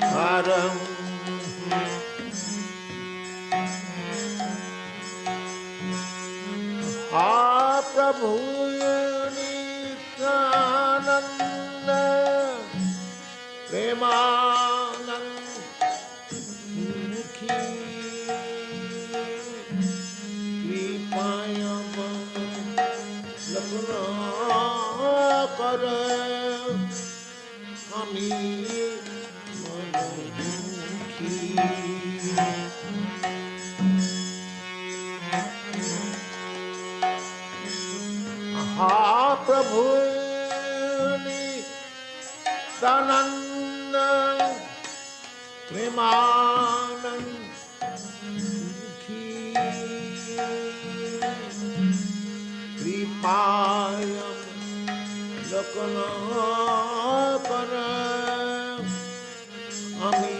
Haram Prabhu Nityananda Premananda Mukhi Kripayama Lakuna Kara Ami Manamukhi Prabhu Nityananda Premananda Mukhi Kripayam Lakana Para Ami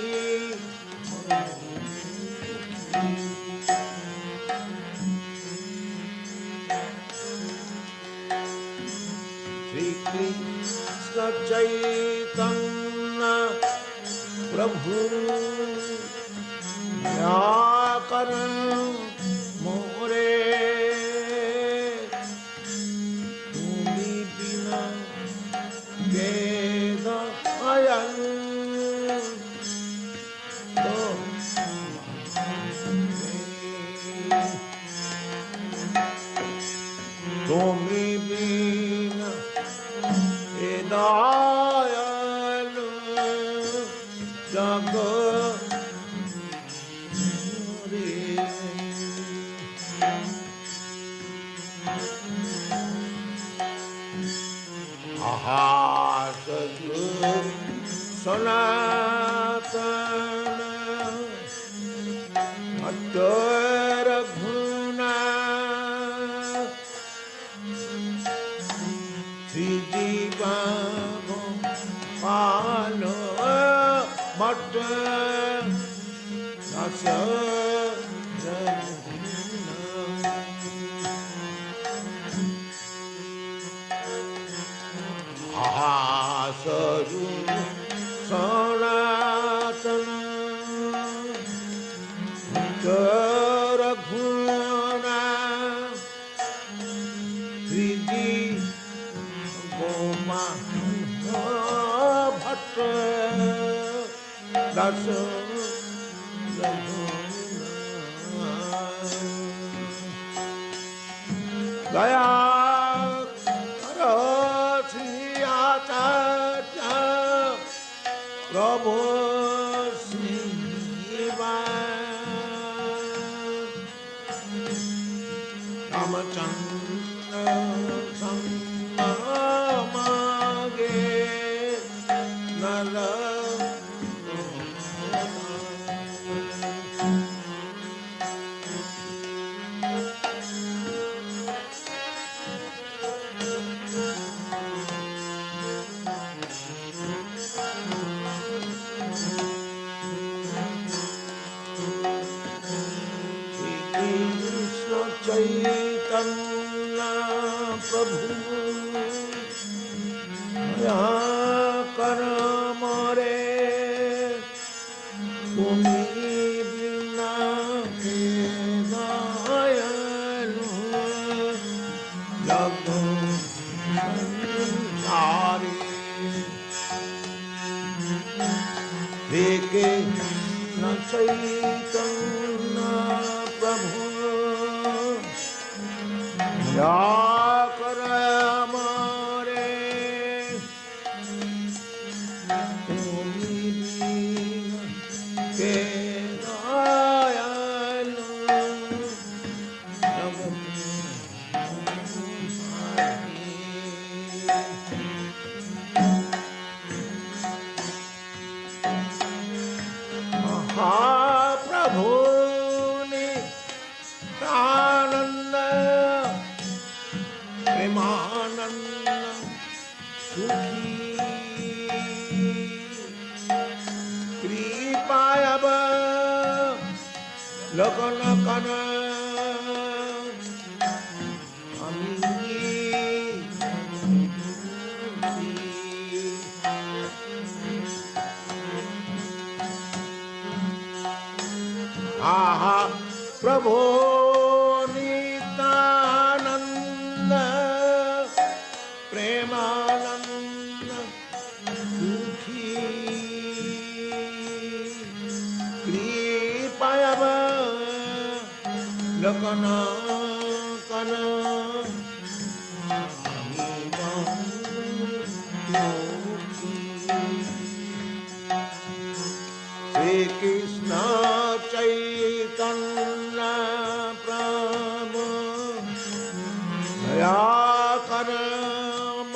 Krishna Chaitanya Prabhu Yakar More Tumi Bina Veda Ayan Tumi Bina Dayalu Jagat Sanatana Adara Guna Trijiva Palo Mata Nasa Ahasaru Sanatana Daraghuna Triji Goma Bhatta Dasa Gaya Prabhu Siva Ramachandra Samamage Nara Chaitanya Prabhu Maya Karamare Tumi Bina Kedayanu Jagam Sansari Deke Na Chaitanya Prabhu Ya Karamare Tumi Bina Kedayanu Jagam Mahaprabhu Nanda Premananda Sukhi Kripayaba Lakana Kana Aha Prabhu Nityananda Premananda Sukhi Kripayava Lakana Kana Sri Krishna Chaitanya Prabhu Daya Karamare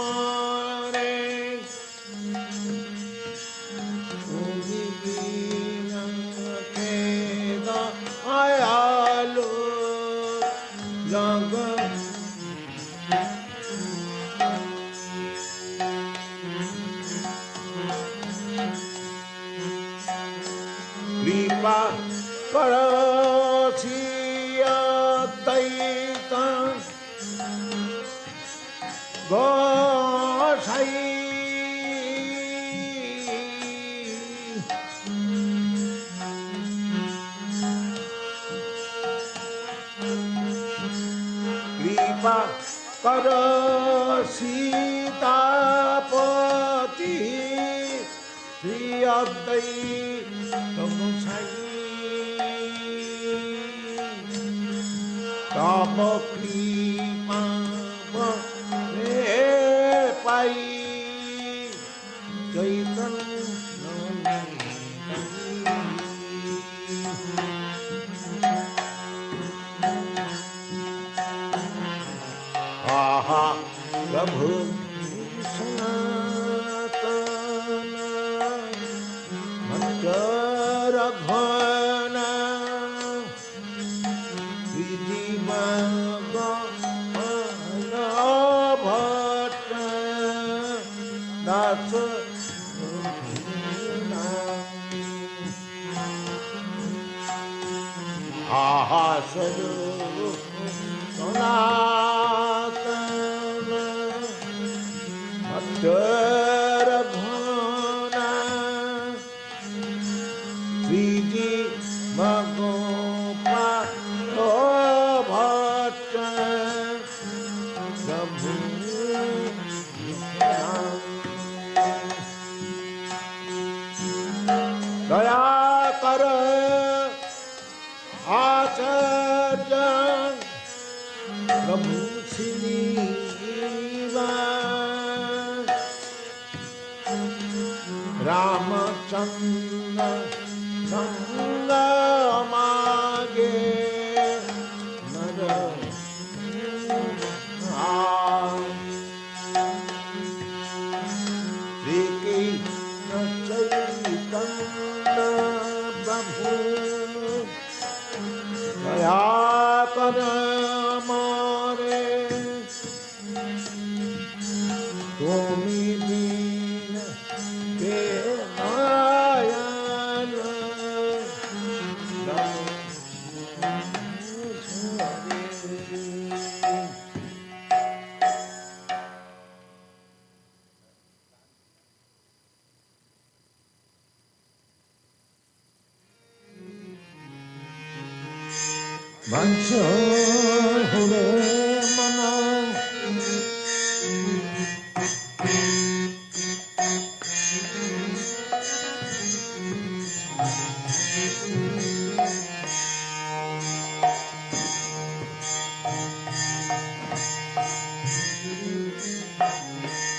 Tumi Bina Kedayalu Jagam Kripa Parasiya Taita Gosai Kripa Parasita Pati Sriyadai Gosai Tapa Kripa Pai Chaitanya Aha Prabhu Sanatana aha sadhu sanatana matara bhana vidi magopa bhatta prabhu daya kar acharya prabhu Shiva Ramachandra Sangha Mage Nara Riki Chaitanya Prabhu Daya Kara Mare Tumi Dina Ke Nayana Vancho